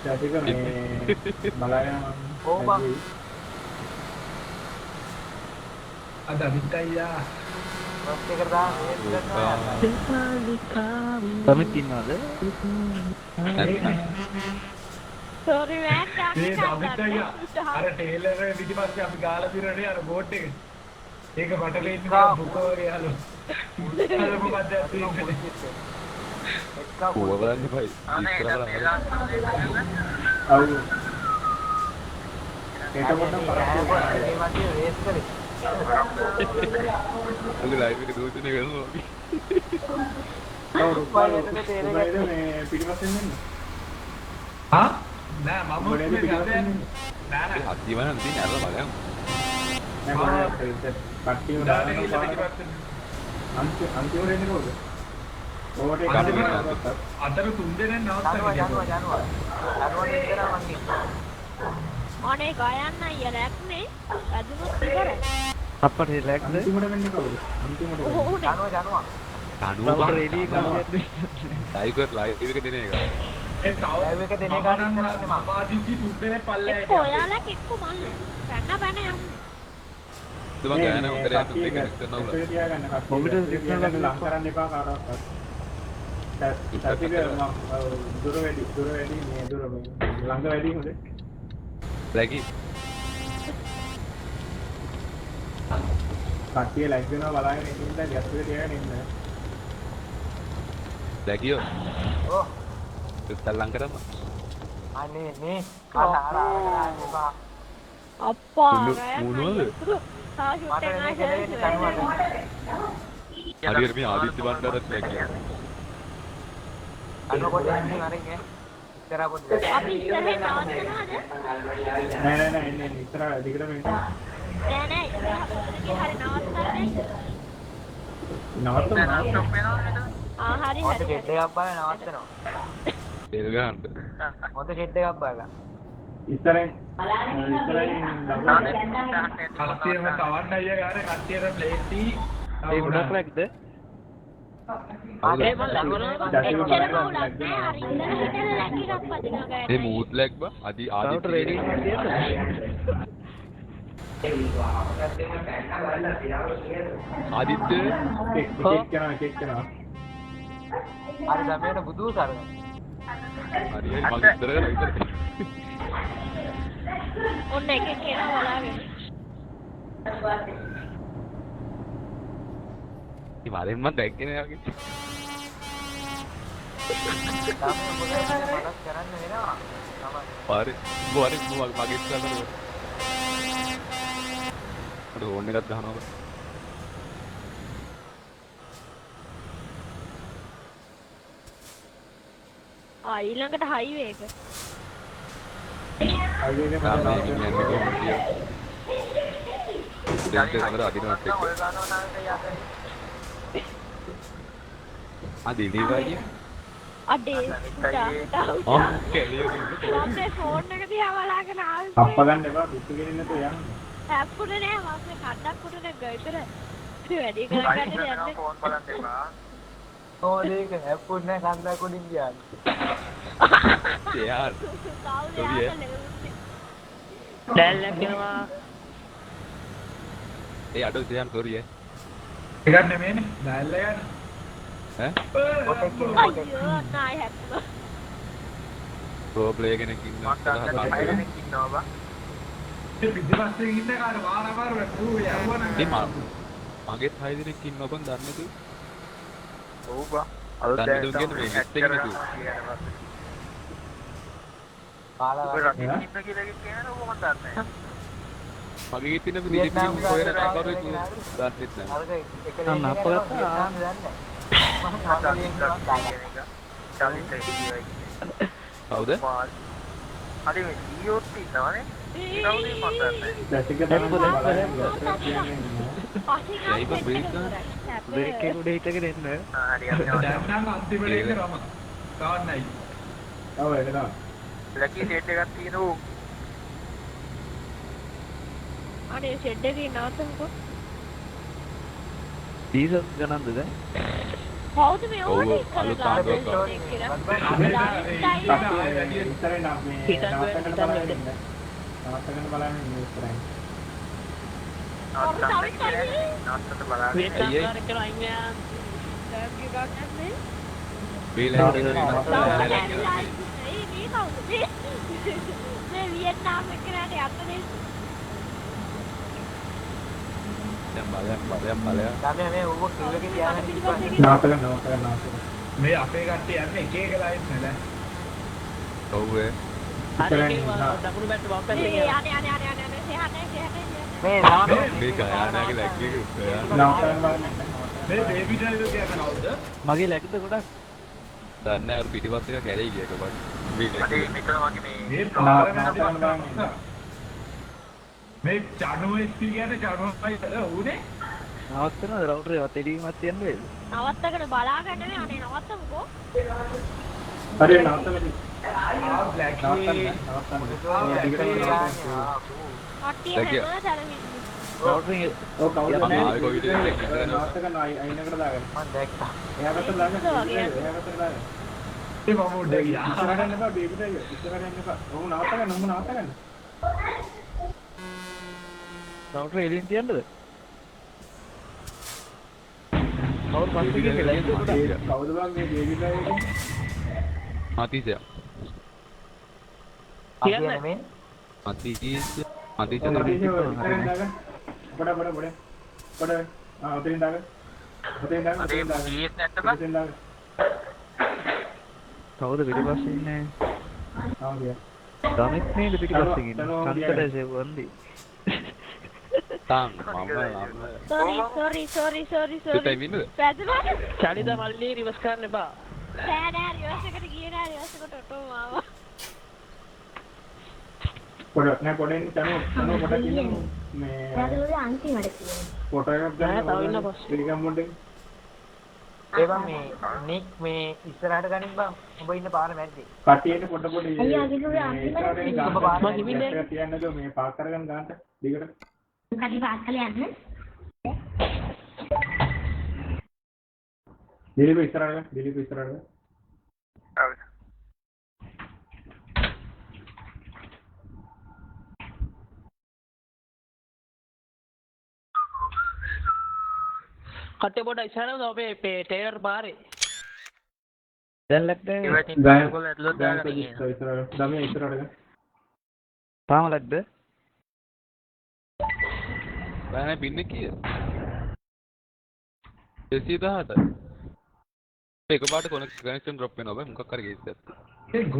Speaker 2: ටික මේ බලයන්
Speaker 6: ඕ බං
Speaker 3: අද අනිත්‍යයා
Speaker 6: බස් එකට දාන්න
Speaker 5: තමත් ඉන්නවද?
Speaker 4: සෝරි
Speaker 3: මේ අනිත්‍යයා අර ටේලර් පිටිපස්සේ අපි ගාලා දිරනේ අර බෝට් එක. ඒක මට වෙන්නේ බුකෝ වගේ යාලු. අර මොකක්ද තියෙන්නේ?
Speaker 5: ඌව බලන්න එපා. ඉස්සර බලන්න.
Speaker 2: ඔව්. ඒක පොඩ්ඩක් බලන්න.
Speaker 6: මේ වගේ රේස් කරේ
Speaker 5: අද ලයිව් එක දෝෂනේ කරනවා.
Speaker 2: ඔව් රුපාලට තේරෙන්නේ මේ පිටිපස්සෙන් එන්න.
Speaker 3: හා නෑ මම
Speaker 2: මොලේ පිටිපස්සෙන්
Speaker 3: නෑ
Speaker 5: අත්දිවන තියෙන අර බලයන්.
Speaker 2: නෑ මොලේ කට්ටිය දානවා. අන්තිම රේන්නේ කොහොමද? ඕකට එක
Speaker 3: අතර තුන් දෙනෙක් නවත්තගෙන
Speaker 6: යනවා ඉස්සරහ මං
Speaker 4: අනේ ගයන්න අයියා ලැක්නේ. අදුමුත් ඉවරයි.
Speaker 7: අපට රිලැක්ස්
Speaker 2: අන්තිමට වෙන්නේ කවුද? අන්තිමට වෙන්නේ.
Speaker 4: ඕනේ.
Speaker 6: යනවා.
Speaker 5: කණුව
Speaker 7: රෙඩි කරගන්න
Speaker 5: ලයිව් එක දෙන එක.
Speaker 3: ඒ
Speaker 6: ලයිව් එක දෙන එක හරියට නැහැ මම.
Speaker 3: ආදිසි තුබ්බේ පල්ලේ
Speaker 4: එක්ක ඔයාලා එක්ක මල්ල. පැන යන්න.
Speaker 5: තුමා ගෑන උතරයක් දෙක කරනවා.
Speaker 2: ඒක තියාගන්න.
Speaker 7: කොමිට සිග්නල් එක
Speaker 2: ලං කරන්න එපා කාටවත්. ටැප් දුර වැඩි මේ දුර ළඟ වැඩි හොඳේ.
Speaker 5: ලැගි
Speaker 2: කට්ටිය ලයික් වෙනවා බලාගෙන ඉන්න ඉඳලා ගැස් එක තියාගෙන ඉන්න.
Speaker 5: ලැගියෝ
Speaker 6: ඔව්.
Speaker 5: ඉස්සල්ලම් කරමු.
Speaker 6: අනේ නේ. ආ
Speaker 4: අප්පා
Speaker 5: මොනවද?
Speaker 4: තා ෂුට් එක
Speaker 5: හරියට මේ ආදිත්‍ය බණ්ඩාරත් ලැගියෝ.
Speaker 6: අනකොට ඉන්නේ අරගෙන ඉතර පොඩ්ඩක්.
Speaker 4: අපි ඉස්සරහින් නවත්තනවද?
Speaker 2: නෑ එන්නේ ඉතර දිගටම එන්න.
Speaker 4: නෑ නෑ ඉස්සරහ හරි නවත්තන්නේ.
Speaker 2: නවත්තමු.
Speaker 4: ආ හරි
Speaker 6: මොකද
Speaker 4: හරි.
Speaker 6: ෂෙඩ් එකක් බලලා නවත්තනවා.
Speaker 5: තේල් ගන්න.
Speaker 6: මොකද ෂෙඩ් එකක් බලලා.
Speaker 2: ඉස්සරහින්
Speaker 3: කට්ටියම කවන්න අයියා ගානේ කට්ටියට ප්ලේට් ටී
Speaker 7: ඒ ගොඩක් ලැක්ද
Speaker 4: එච්චර මවුලක් නෑ හරි ඉඳලා ලැකිරක් පදිනවා
Speaker 5: මේ
Speaker 4: ගෑනේ.
Speaker 5: මූත් ලැග් බා අදි
Speaker 7: රවුටර්
Speaker 5: ආදිත්‍ය
Speaker 7: රෙඩි කරලා
Speaker 5: ආදිත්‍ය
Speaker 2: කෙක් කරනවා.
Speaker 6: හරි ළමයට බුදු සරණ.
Speaker 5: හරි මම ඉතර කරලා ඉතර.
Speaker 4: ඔන්න එකෙක් එනවා බලාගෙන.
Speaker 5: ඉතින් මම දැක්කේ නෑ වගේ.
Speaker 6: ළමයා මොකද මනස් කරන්න වෙනවා. තමයි.
Speaker 5: පාරේ මගේ ඉස්සරහට අර ඕන් එකක් ගහනවා.
Speaker 4: ආ ඊළඟට හයිවේ එක.
Speaker 5: කාමරේ ඉන්නේ කොහොමද කියලා. දැන් කැමර අදිනවත් එක්ක.
Speaker 6: ඔය ගන්නව නම් යන්නේ.
Speaker 5: අදිනේ වගේ.
Speaker 4: අඩේ පුතා.
Speaker 5: කෙලියෝ
Speaker 4: මම ෆෝන් එක දිහා බලාගෙන ආවේ.
Speaker 2: අප්ප ගන්න එපා පිටු ගෙනින්න නැතුව යන්න.
Speaker 4: ඇප්පුනේ නෑ මම කඩක් පුටුනේ ගයිතර. වැඩි කරගන්න යන්නේ.
Speaker 6: ෆෝන් බලන්න එපා. ඕලේක ඇප්පුත් නැහැ කන්දක් උඩින් ගියාද.
Speaker 5: යාර්
Speaker 7: දැන් ලැක්නවා
Speaker 5: ඒ අඩෝ සයන් සෝරි
Speaker 3: එකක් නෙමෙයිනේ දැල්ල ගන්න
Speaker 5: ඈ
Speaker 4: අයියෝ නායි හැප්පුණා.
Speaker 5: ප්‍රෝ ප්ලේයර් කෙනෙක් ඉන්නවා
Speaker 6: අයිනෙක් ඉන්නවා බා.
Speaker 3: ඒ පිටිපස්සේ ඉන්න කාර වාර ඌ යවන
Speaker 5: මගෙත් 6 දෙනෙක් ඉන්නවා බං දන්නේ නැතුව
Speaker 6: ඔව් බා.
Speaker 5: දන්නේ නැතුව කියන්නේ මේ ලිස්ට් එකේ නැතුව
Speaker 6: කාලා
Speaker 2: ඈ?
Speaker 6: ඉන්න කියලා කියන ඕක මම දන්නේ නැහැ.
Speaker 5: මගේ ඉතින් අපි දීපින් හොයන කවුරුත් දන්නේ නැහැ
Speaker 6: අරක එක
Speaker 7: නම් අප ගත්තා.
Speaker 5: කවුද
Speaker 6: අද මේ ඊයෝත් ඉන්නවනේ. කවුද මම දන්නේ.
Speaker 2: දැසික තමයි බලන්නේ.
Speaker 5: ඒයි බං බ්‍රේක් ගන්න.
Speaker 7: බ්‍රේක් එක උඩ හිටගෙන එන්න
Speaker 6: හරි අපි
Speaker 3: දැන් නම් අන්තිමට ඉන්නේ රම කවන්නයි
Speaker 2: ඔව් ඒක තමයි.
Speaker 6: ලකි සෙට් එකක් තියෙනවා.
Speaker 4: අනේ ෂෙඩ් එකේ නවත්තමුකෝ.
Speaker 7: ඩීසල් ගණන්ද දැන්
Speaker 4: කවුද මේ
Speaker 5: ඔව්,
Speaker 4: ඕනේ
Speaker 5: අලුත්
Speaker 4: කරලා
Speaker 5: ආණ්ඩුවක්
Speaker 4: ගන්න කියලා.
Speaker 2: ඉස්සරේ නම් මේ නවත්තන්න බලන්න. නවත්තන්න බලන්න ඉස්සරහින්.
Speaker 6: නවත්තන්න බලන්න.
Speaker 7: වේට් කරලා කරලා ඉන්නේ
Speaker 5: බීලා
Speaker 4: මේ කවුද මේ වියට්නාම් එක්කනට යන්නේ
Speaker 5: දැන් බලයන්
Speaker 6: ළමයා මේ ඕක කිව්ව එකේ තියාගෙන ඉන්න.
Speaker 2: නවත්තන්න.
Speaker 3: මේ අපේ කට්ටිය යන්නේ එක එක ලයින් නේද
Speaker 5: ඔව් ඒ
Speaker 7: හරි දකුණු පැත්ත වම් පැත්ත
Speaker 4: යන්නේ
Speaker 7: ගියා
Speaker 4: යන්නේ
Speaker 6: මේ
Speaker 5: මේ ගයානාගේ ලැග් එක
Speaker 2: නවත්තන්න බලන්න.
Speaker 3: මේ බේබි ඩ්‍රයිවර් කියන කවුද
Speaker 7: මගේ ලැක්ද ගොඩක්
Speaker 5: දන්නේ අර පිටිපස්ස එක කැරේ ගිය එකපත් මේ
Speaker 6: අද මෙතන වගේ මේ
Speaker 3: මේ
Speaker 2: නවත්තන්න බලන්න.
Speaker 3: මේ චනුව ස්පී කියන්නේ චනුවයි ඌනේ
Speaker 7: නවත්තනවද රවුටර් ඒවත් එඩීමක් තියන්න වේද
Speaker 4: නවත්තගෙන බලාගන්න මේ අනේ නවත්තමුකෝ.
Speaker 2: හරි නවත්තන්න.
Speaker 3: බ්ලැක්
Speaker 4: කට්ටිය
Speaker 5: දැන් කිය.
Speaker 4: හැමෝම තරමින්.
Speaker 2: ඔව් කවුද
Speaker 5: ආ,
Speaker 2: නැහැ
Speaker 5: ඒක ඔය විදිහට
Speaker 2: නවත්ත ගන්න අයිනකට දාගන්න
Speaker 6: මම දැක්කා.
Speaker 2: එයාකට දාගන්න එයාකට දාගන්න
Speaker 3: මම උඩ ගියා.
Speaker 2: ඉස්සරහට එන්න එපා බේබිට ඉස්සරහට එන්න එපා ඔහු නවත්ත ගන්න ඔහු නවත්ත ගන්න
Speaker 8: රවුටර් එලින් තියන්නද? කවුරු පස්සේ ගිහලා ඉන්නද?
Speaker 2: කවුද බං මේ බේබිට එන්නේ
Speaker 5: මතිසය.
Speaker 7: කියන්න.
Speaker 6: නෙමෙයි.
Speaker 5: මතිසය.
Speaker 2: ඉස්සරහට දාගන්න පොඩ උතරින් දාගන්න
Speaker 6: අදේ PS නැද්ද බං?
Speaker 2: උතරින් දාගන්න
Speaker 8: කවුද පිටිපස්සේ ඉන්නේ?
Speaker 2: ආ ගියා
Speaker 8: දමිත් නේද පිටිපස්සේ ඉන්නේ? සංකටසේ වන්දි.
Speaker 5: තාන් මම
Speaker 4: sorry
Speaker 5: සිතයි වින්නද?
Speaker 4: පැදුනද?
Speaker 7: චලිත මල්ලි රිවර්ස් කරන්න එපා.
Speaker 4: බෑ නෑ රිවර්ස් එකට ගියේ නෑ රිවර්ස් එකට ඔටෝ ආවා.
Speaker 2: පොඩ නෑ පොඩෙන් තනෝ පොඩක් ඉන්න මේ
Speaker 4: පැදුනේ අන්තිමට කියන්නේ.
Speaker 2: ෆොටෝ එකක්
Speaker 7: නෑ, තව ඉන්න
Speaker 2: ගන්න
Speaker 7: පස්සේ.
Speaker 2: ටෙලිග්‍රෑම් මොඩේ
Speaker 6: ඒ බං මේ නික් මේ ඉස්සරහට ගනින් බං. ඔබ ඉන්න පාර මැද්දේ.
Speaker 2: කටියෙන් පොඩ පොඩ
Speaker 4: අයියා, අගිනුරේ අන්තිමට
Speaker 7: මම හිමින්නේ.
Speaker 2: තියන්නද මේ පාක් කරගෙන ගන්නට දිගට
Speaker 4: කඩි පාස්සල යන්න.
Speaker 2: දිලිප ඉස්සරහට
Speaker 7: කට්ටිය පොඩ ඉස්සරහට අපේ ටේලර් පාරේ.
Speaker 8: දැන් ලැක්ද?
Speaker 6: ඉවටින්
Speaker 2: ගායන
Speaker 6: ඔයගොල්ලෝ ඇතුළට දාගන්න කියන.
Speaker 2: ඉස්සරහට දමිය ඉස්සරහට
Speaker 8: තාම ලැක්ද?
Speaker 5: බෑනේ පින්නේ කීයද? 218. එකපාරට කනෙක්ෂන් ඩ්‍රොප් වෙනවා බෑ මොකක් හරි කේස් එකක්.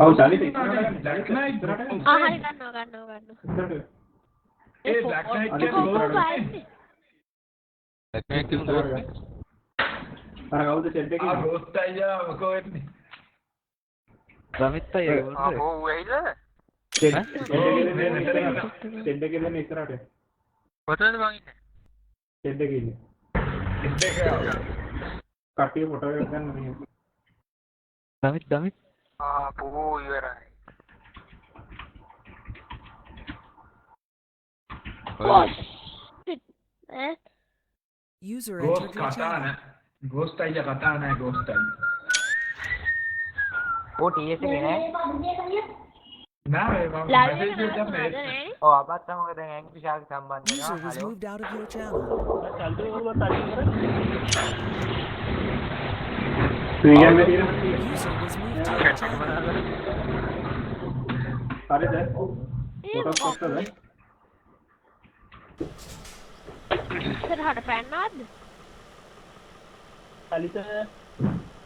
Speaker 2: ඔව් චලිත ඉස්සරහට
Speaker 3: බ්ලැක් නයිට්
Speaker 4: ආ හරි ගන්නවා.
Speaker 3: ඒ බ්ලැක් නයිට්
Speaker 4: කොහොමද
Speaker 3: කියන්නේ
Speaker 5: කනෙක්ෂන් ඩ්‍රොප්
Speaker 2: අර කවුද සෙට් එකේ
Speaker 3: ආ රෝස්ට් අයියා මොකෝ වෙන්නේ
Speaker 8: දමිත් අය
Speaker 6: ආ ඕ ඇයිද?
Speaker 2: සෙට් එකේ දෙන්න ඉස්සරහට
Speaker 6: කොතනද බං ඉන්නේ?
Speaker 2: සෙට් එකේ ඉන්නේ
Speaker 3: දෙක
Speaker 2: කට්ටිය ෆොටෝ එකක් ගන්න මෙහෙම
Speaker 8: දමිත්
Speaker 6: ආ පොහො ඉවරයි.
Speaker 1: User
Speaker 3: ගෝස්ට්
Speaker 1: entered your
Speaker 3: කතා
Speaker 1: channel.
Speaker 3: නැහැ ගෝස්ට් අයියා කතා නැහැ ගෝස්ට් අයියා
Speaker 6: ඕ TS එකේ නෑ.
Speaker 3: නෑ මම
Speaker 4: ලයිව්
Speaker 3: මැසේජ්
Speaker 4: එක
Speaker 3: එකක්
Speaker 4: නෑ
Speaker 3: දැම්මේ
Speaker 6: ඔව් අපත් තමයි දැන් ඇඟි විශාල සම්බන්ධ
Speaker 1: User
Speaker 6: වෙනවා.
Speaker 1: was
Speaker 6: hello.
Speaker 1: moved out of your channel.
Speaker 7: චලිත වල තඩි කර.
Speaker 2: ටෙලිග්‍රෑම් එකේ තියෙන
Speaker 1: User was moved to your channel.
Speaker 2: හරිද ෆොටෝස් කොටද
Speaker 4: ඉස්සරහට පැන්නවද?
Speaker 7: චලිත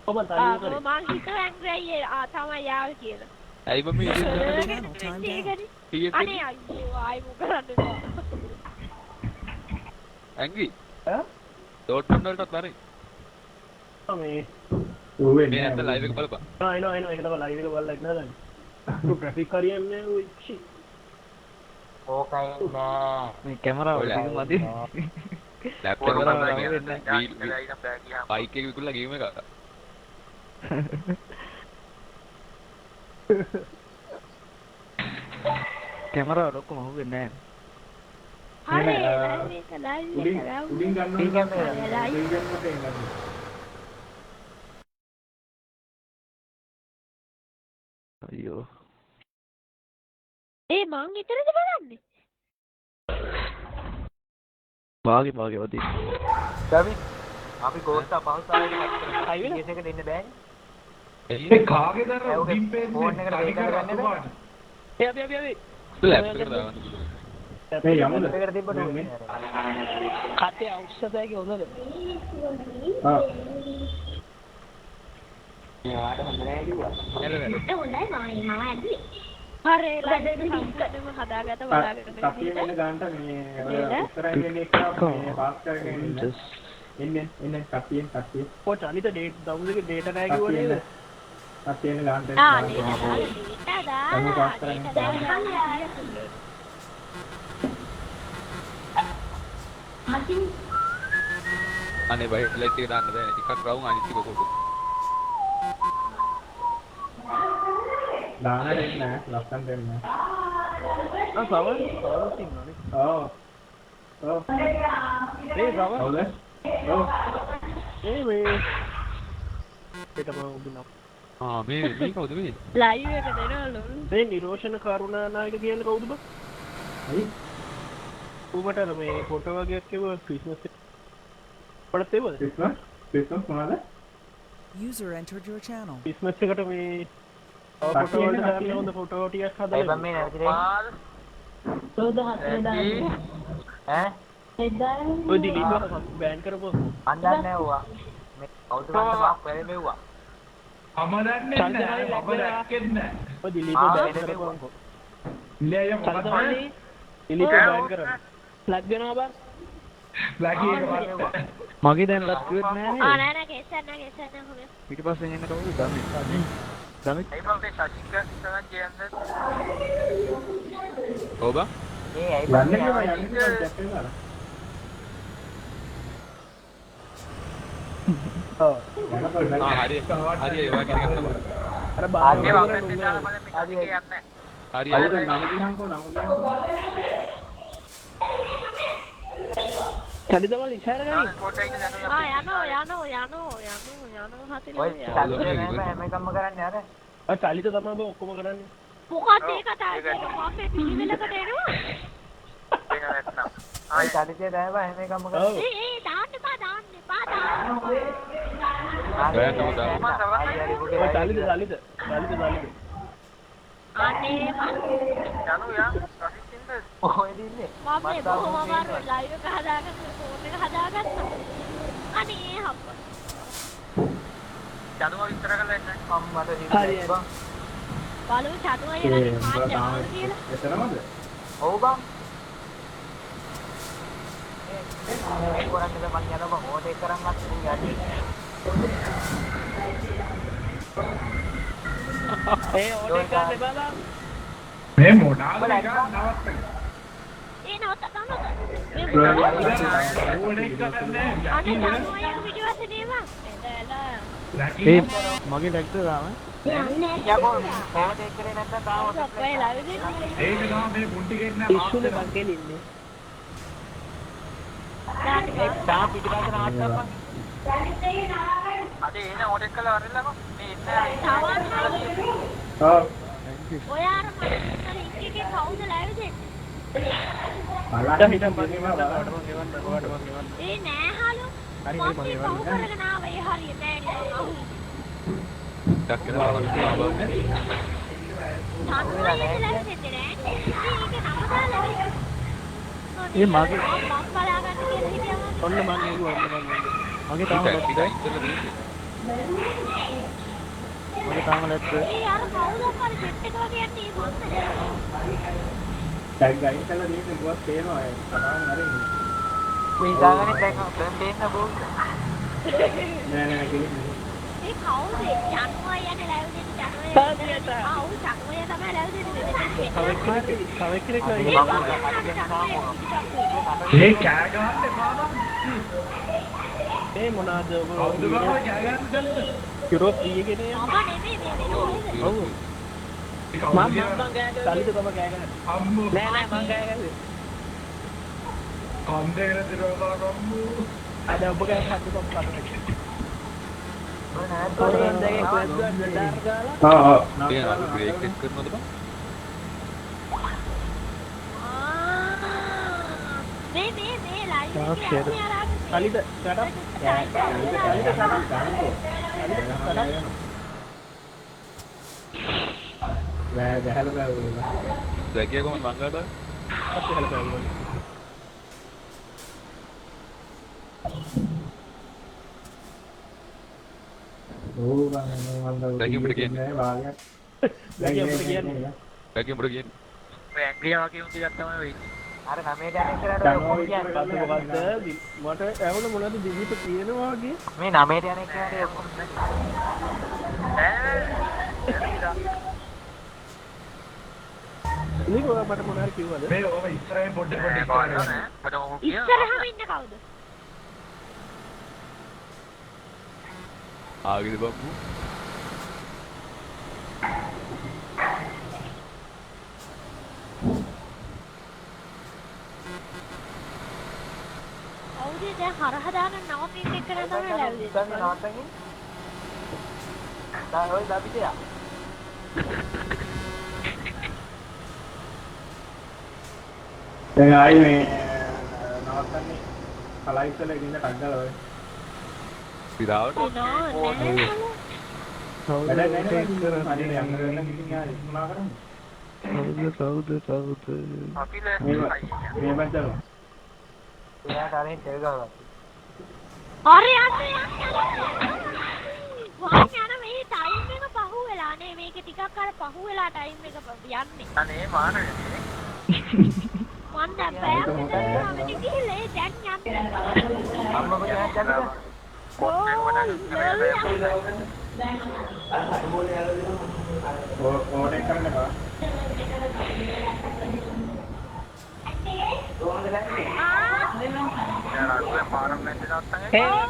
Speaker 7: ඔබ තඩි
Speaker 4: ආ
Speaker 7: කරේ.
Speaker 4: මම හිතුවා ඇංග්‍රයි තමයි ආවේ කියලා.
Speaker 5: ඇයි මම මේ
Speaker 4: අනේ අයියෝ ආයි මොකද කරන්නේ?
Speaker 5: ඇඟි
Speaker 7: ඈ?
Speaker 5: ඩොට් ඔන් වලටත් හරි
Speaker 7: මේ
Speaker 2: ඌවේ
Speaker 5: මේ නැත්නම් ලයිව් එක බලපන්
Speaker 7: I know ඒක තමයි ලයිව් එක බලලා ඉන්න දැන්. ග්‍රැෆික් හරියන්නේ නැහැ ඔය ඉච්චි.
Speaker 6: ඕකයි නෑ.
Speaker 8: මේ කැමරාව ටික මදි.
Speaker 5: ලැප්ටොප් එක බලන්න බයික් එක විකුණලා ගේම් එක
Speaker 8: කැමරාව ඔක්කොම අහුවෙන්නේ
Speaker 4: හරි
Speaker 2: නෑ,
Speaker 4: ලයිව් එක
Speaker 2: උඩින් ගන්න ටෙලිග්‍රෑම් එකේ ගන්න
Speaker 8: අයියෝ.
Speaker 4: ඒ මං ඉතරද බලන්නේ?
Speaker 8: වාගේ වදී.
Speaker 6: දවිත් අපි ගෝස්ට් අපහසුතාවයකට ලක් කරනවා.
Speaker 7: අයියෝ.
Speaker 6: TS එකට එන්න බෑනේ.
Speaker 3: ඒ කාගේද අර
Speaker 6: ඔව්,
Speaker 3: උඩින් පේන්නේ
Speaker 6: ෆෝන් එකට
Speaker 3: තනි කර
Speaker 6: දෙන්න
Speaker 3: අතු පාට.
Speaker 7: අපි
Speaker 5: ලැප්ටොප් එක දාන්න
Speaker 2: මේ යමුද
Speaker 6: එකට තිබ්බට
Speaker 2: මේ,
Speaker 6: ඕනේ.
Speaker 7: කටේ අවශ්‍යතාවයක හොඳද?
Speaker 2: ආ
Speaker 4: හරි ලයිව් එක සම්පූර්ණයෙන්ම හදාගත්ත බලාගෙන
Speaker 2: කප්පිය වෙන ගන්නට මේ ඔය ඉස්සරහින් එන එක මේ පාස් කරගෙන ඉන්න කප්පියෙන්
Speaker 7: ඔය චලිත ඩේට් දවස් එකේ ඩේටා නැහැ කිව්ව නේද?
Speaker 2: කප්පියෙන් ගන්නට
Speaker 4: ආ ඩේටා දාලා
Speaker 5: අනේ බයි ලයිට් එක දාන්න බෑනේ ටිකක් රවුම් අනිත් ටික කොටු
Speaker 2: දාන දෙන්න ලස්සන් දෙන්න.
Speaker 7: සවන් ඉන්නවනේ.
Speaker 2: ඔව්. ඔව්.
Speaker 7: ඒ සවන්.
Speaker 2: හවුද? ඔව්.
Speaker 7: මේ ඒක මම උදුනා.
Speaker 5: මේ කවුද මේ?
Speaker 4: ලයිව් එක දෙනවලු.
Speaker 7: මේ නිරෝෂණ කරුණානායක කියන්නේ කවුද බං?
Speaker 2: අයි.
Speaker 7: ඌමට අර මේ ෆොටෝ වගේක් කිව්ව ක්‍රිස්මස් එක. පොඩත් ඒවද?
Speaker 2: ක්‍රිස්මස් මොනවාද?
Speaker 1: User entered your channel.
Speaker 7: Christmas එකට මේ ෆොටෝ වලට දාන්න හොඳ ෆොටෝ ටිකක්
Speaker 6: ඒ බම්
Speaker 7: හදලා.
Speaker 6: මේ නැවතිරේ. ඈ?
Speaker 7: ඔය දිලීප් බෑන් කරපුවා.
Speaker 6: මන් දන්නේ නැහැ ඌවා. මේ කවුද මන්ට මාක් වෙලෙමෙව්වා.
Speaker 3: මම දන්නේ නැහැ. මම දැක්කෙත් නැහැ.
Speaker 7: ඔය දිලීප් බෑන් කරපුවා.
Speaker 3: ඉන්නේ අයියා මොකක්ද?
Speaker 7: දිලීප් බෑන් කරා. ලග් වෙනවා බං.
Speaker 3: ලකී එක මට.
Speaker 8: මගේ දැන් ලක් කිව්වෙත් නෑ
Speaker 4: ආ
Speaker 8: නේද?
Speaker 4: නෑ කෙස්සන්න හොඳ.
Speaker 8: පිටිපස්සෙන් එන්න කවුද? දන්නේ. දන්නේ.
Speaker 6: ඒ බම් මේ සචින් ගන්න කියන්නේ.
Speaker 5: ඔව් බං.
Speaker 6: ඒ ඇයි
Speaker 2: යන්නේ
Speaker 6: බම්
Speaker 2: කියලා යන්නේ දැක්කේ නේද?
Speaker 7: ඔව්.
Speaker 5: හරි. හරි ඒ වගේ එකක් තමයි.
Speaker 7: අර
Speaker 6: ආගේ
Speaker 7: බාහිර
Speaker 6: වම් පැත්තේ දාලා බලන්න මේක යන්නේ.
Speaker 5: හරි.
Speaker 2: අයිද නම දිහාන්කෝ නම දිහාන්කෝ.
Speaker 7: කලිදමල් ඉෂාර ගනි.
Speaker 4: ආ යනවා
Speaker 6: ඔය
Speaker 4: හතිරේ.
Speaker 6: සල්ලි නෑ හැම එකක්ම කරන්නේ අර.
Speaker 7: ඔය චලිත තමයි බං ඔක්කොම කරන්නේ.
Speaker 4: මොකක්ද ඒ කතාව කියන්නේ? මොකක්ද පිළිවෙලකට එනවා?
Speaker 6: ඒක නැත්නම්. ආයි සල්ලිතේ නෑ බෑ හැම එකක්ම කරන්නේ.
Speaker 7: ඔව්.
Speaker 4: ඒ දාන්න එපා.
Speaker 5: බෑ නෝ දා.
Speaker 7: ඔය චලිත.
Speaker 4: අනේ
Speaker 6: ඔය දින්නේ.
Speaker 4: මම මේ බොහොම අමාරුවෙන් ලයිව් එක හදාගන්න ෆෝන් එක හදාගත්තා. අනේ හම්බ.
Speaker 6: ජනුව විස්තර කරලා එන්න. අම්මට
Speaker 7: හරි.
Speaker 6: බං.
Speaker 4: බලමු චතුව අයියලා මාත් යනවා කියලා.
Speaker 2: එතනමද?
Speaker 6: ඔව් බං. ඒ කොරන්නේ මං යනවා බං. ඕටේ කරන්වත් යන්නේ.
Speaker 7: ඒ ඕඩර් ගන්න එපා බං.
Speaker 3: මේ මොනාද එක නවත්තන්න.
Speaker 4: ඒ නවත්ත. මේ
Speaker 3: ඕනේ කරන්නේ.
Speaker 4: අනේ චතුව අයියගේ පිටිපස්සේ නේවා. එදලා.
Speaker 3: ලකී
Speaker 8: මගේ ටැක්ටර් ගාම.
Speaker 4: යන්නේ
Speaker 6: යකෝ ඕටේ කරේ නැත්නම් තාම
Speaker 4: ඔය ලයිව් එක.
Speaker 3: ඒක තමයි මේ පුන්ටි ගෙන්න
Speaker 7: ඉස්සුනේ බං කෙලින්නේ.
Speaker 6: තාම පිටිපස්සේ නාට්ටම් බං. අද එන ඕටේ කළා වරෙල්ලකෝ. මේ ඉන්නේ
Speaker 2: ඔව්.
Speaker 4: ඔය අර මම එකේ කවුද ලයිව් දෙන්නේ?
Speaker 2: බලන්න හිටන්
Speaker 4: ඒ නෑ හලු.
Speaker 8: හරි
Speaker 4: මම පහු කරගෙන ආවා. ඒ හරියට නෑ නේද?
Speaker 5: ඩක් කරලා බලන්න.
Speaker 8: ඒ මගේ
Speaker 4: මම බලාගන්න කියලා හිටියම
Speaker 7: ඔන්න මං එළුවා
Speaker 8: මගේ තාම ලක්
Speaker 5: ඉතින් ඉතල දෙන්නේ.
Speaker 8: මගේ තාම ලක්
Speaker 4: ඒ අර කවුද අර ජෙට් එක වගේ යන්නේ මොකද?
Speaker 2: ටැග් ගයින් කරලා දීන්නේ බුවත් තේනවා ඒ කතාවෙන් හරින්නේ.
Speaker 6: මේ ඉඳාගෙන දැන් දෙන්න බෝ.
Speaker 2: නෑ කිලින්නේ.
Speaker 4: ඒ කවුද? චන්වා යන්නේ ලයිව් දෙන්නේ චන්වා.
Speaker 7: සාදියට.
Speaker 4: ආව් චන්වා තමයි ලයිව් දෙන්නේ.
Speaker 7: කවෙක් කෙනෙක්
Speaker 6: ඒ
Speaker 7: නෑ.
Speaker 3: ඒ කෑ ගන්න එපා බං.
Speaker 7: ඒ මොනවාද ඔබ
Speaker 3: කවුද බං ඔය කෑ ගන්න දෙන්නේ?
Speaker 7: යුරෝප් ඊයේ නේ.
Speaker 4: මම නෙමෙයි මේ වෙනවද?
Speaker 7: ඔව්.
Speaker 3: ඒ
Speaker 7: මම
Speaker 3: කවුද
Speaker 7: චලිත තමයි කෑ ගහන්නේ.
Speaker 3: අම්මෝ
Speaker 7: නෑ මං කෑ ගහන්නේ.
Speaker 3: කන්දේන දිරවලා ගම්මු.
Speaker 7: අද ඔබ කෑ ගහන්න කොහොමද?
Speaker 6: ඔය නෑ
Speaker 7: පොරෙන් දෙකේ ක්ලස් ගන්න දාර ගාලා.
Speaker 2: ඔව්.
Speaker 5: ඒ අර බ්‍රේක් ටෙස්ට් කරනවද බං?
Speaker 4: මේ ලයිව්
Speaker 8: තාක්
Speaker 4: එකේ
Speaker 8: ෂෙයාර්.
Speaker 4: යන්නේ අර
Speaker 7: චලිත shut up.
Speaker 2: බෑ බෑල බෑ උනේ.
Speaker 5: දැකිය කොහොමද මංගලට?
Speaker 7: අපේ හලපෑවුවා.
Speaker 2: ඕ ගන්න මම
Speaker 5: දැකිය උඹට කියන්නේ.
Speaker 2: වාගයක්.
Speaker 7: දැකිය අපිට කියන්නේ.
Speaker 5: දැකිය උඹට කියන්නේ.
Speaker 6: ඔය ඇංග්‍රියා වගේ උන්ට ගත්තා තමයි වෙන්නේ. අර 9ට යන එකට
Speaker 2: ජනුව
Speaker 6: ඔය
Speaker 2: විතර
Speaker 6: කියන්නේ.
Speaker 7: පස්සේ මොකද්ද? මට ඇහුණ මොනවද දිවිප කියනවා වගේ?
Speaker 6: මේ 9ට යන එකට ඔක්කොම
Speaker 7: ඉතින් ඔය මට මොනාර කිව්වද?
Speaker 3: මේ ඔබ ඉස්සරහින් පොඩ්ඩක්
Speaker 4: ඉස්සරහම ඉන්න කවුද?
Speaker 5: ආගෙද බම්බු.
Speaker 4: අවුදේ දැන් හරහ දාන නවකෙක් එක්ක තමයි ලැබෙන්නේ.
Speaker 6: ඉතින් නවත්තගෙන. ඔය දබිතයා.
Speaker 2: දැන් ආයි මේ නවත්තන්නේ කලයිසල ඉන්න ටග්ගල ඔය.
Speaker 5: විරාවට
Speaker 2: වැඩ නැහැ අනේ යන්න වෙන කිසිම මොනවා කරන්නේ
Speaker 8: සෞද
Speaker 6: අපි
Speaker 2: මේ බන්දර
Speaker 6: එයාට අරන් තෙල් ගහනවා.
Speaker 4: හරි යන්න. වාන් යන මේ ටයිම් එක පහු වෙලා නේ මේක ටිකක් අර පහු වෙලා ටයිම් එක යන්නේ.
Speaker 6: අනේ මානනේ.
Speaker 4: මන් දැන් බෑග් එක ගිහලා දැන් යන්නේ.
Speaker 6: අම්මා මගේ හැටද?
Speaker 2: ඕනේ කරන්න බා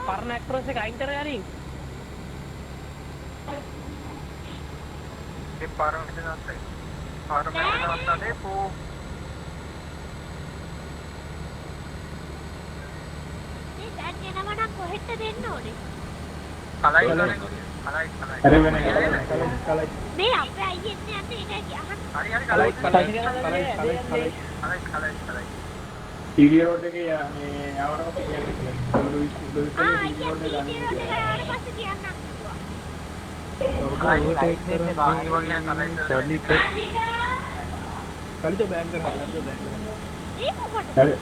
Speaker 7: පරණ ඇක්ට්‍රස් එක අයින් කරලා යරින්.
Speaker 6: ඒ පාරම ඉඳන් අත්තේ පෝ
Speaker 4: මේ දැන් එනවා නම් කොහෙට දෙන්න ඕනේ?
Speaker 6: කලයි
Speaker 2: අර වෙන කලයි
Speaker 4: මේ අපේ අයියේ යන්නේ ඒකයි අහන්න.
Speaker 6: හරි කලයි
Speaker 2: ටීවී රෝඩ් එකේ මේ යවරම කියන්නේ
Speaker 4: අයියා ටීවී රෝඩ් එක ආවට පස්සේ කියන්නම් කිව්වා.
Speaker 8: කලිත බෑන් කරලා
Speaker 4: ඒක කොට.
Speaker 2: හරි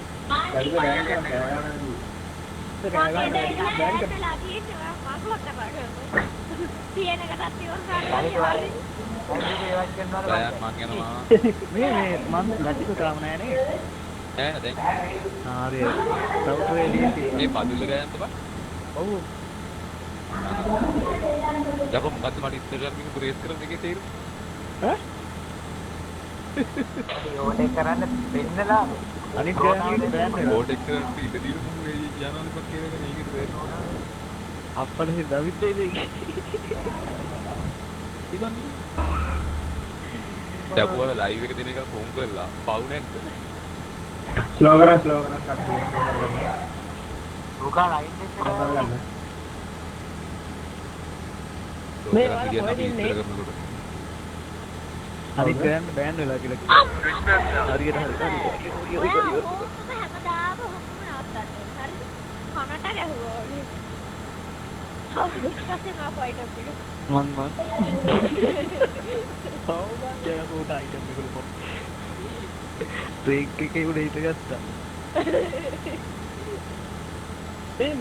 Speaker 5: මං යනවා
Speaker 8: මේ මම ලැජික තාම නැහැ නේ
Speaker 5: ඈ දැන්
Speaker 8: හරි සෞත් වේලියේ
Speaker 5: මේ පදුල ගෑන් තබා
Speaker 8: ඔව්
Speaker 5: යකෝ මොකද්ද මට ඉස්සරහට මිනිහ බ්‍රේස් කරන එකේ තේරුම
Speaker 6: ඕනේ කරන්න දෙන්නලා
Speaker 8: අනිත් ගෑන් බෑන්
Speaker 5: බෝඩ් එක කරන් ඉඳ දිනු මේ යනවා පක් කියලා මේකේ බෑන්
Speaker 8: අප්පලේ දවිත් දෙයි
Speaker 5: ඉතින් දැපුවල ලයිව් එක දෙන එක ෆෝන් කරලා පවු නැද්ද
Speaker 2: ස්ලෝ කරන්
Speaker 6: දුකා ලයින් එක
Speaker 7: මේ වල කොහෙද ඉන්නේ?
Speaker 8: අනිත් ගෑන් බෑන් වෙලා කියලා හරියට
Speaker 4: හැමදාම හොම්ම නවත්තන්නේ. හරි. කනට ගැහුවා. පස්සේ මාපයිට පිළි.
Speaker 8: මන් ජයකෝට අයිටම් එකවල පොත් ට්‍රේක් එකේ උඩ හිටගත්තා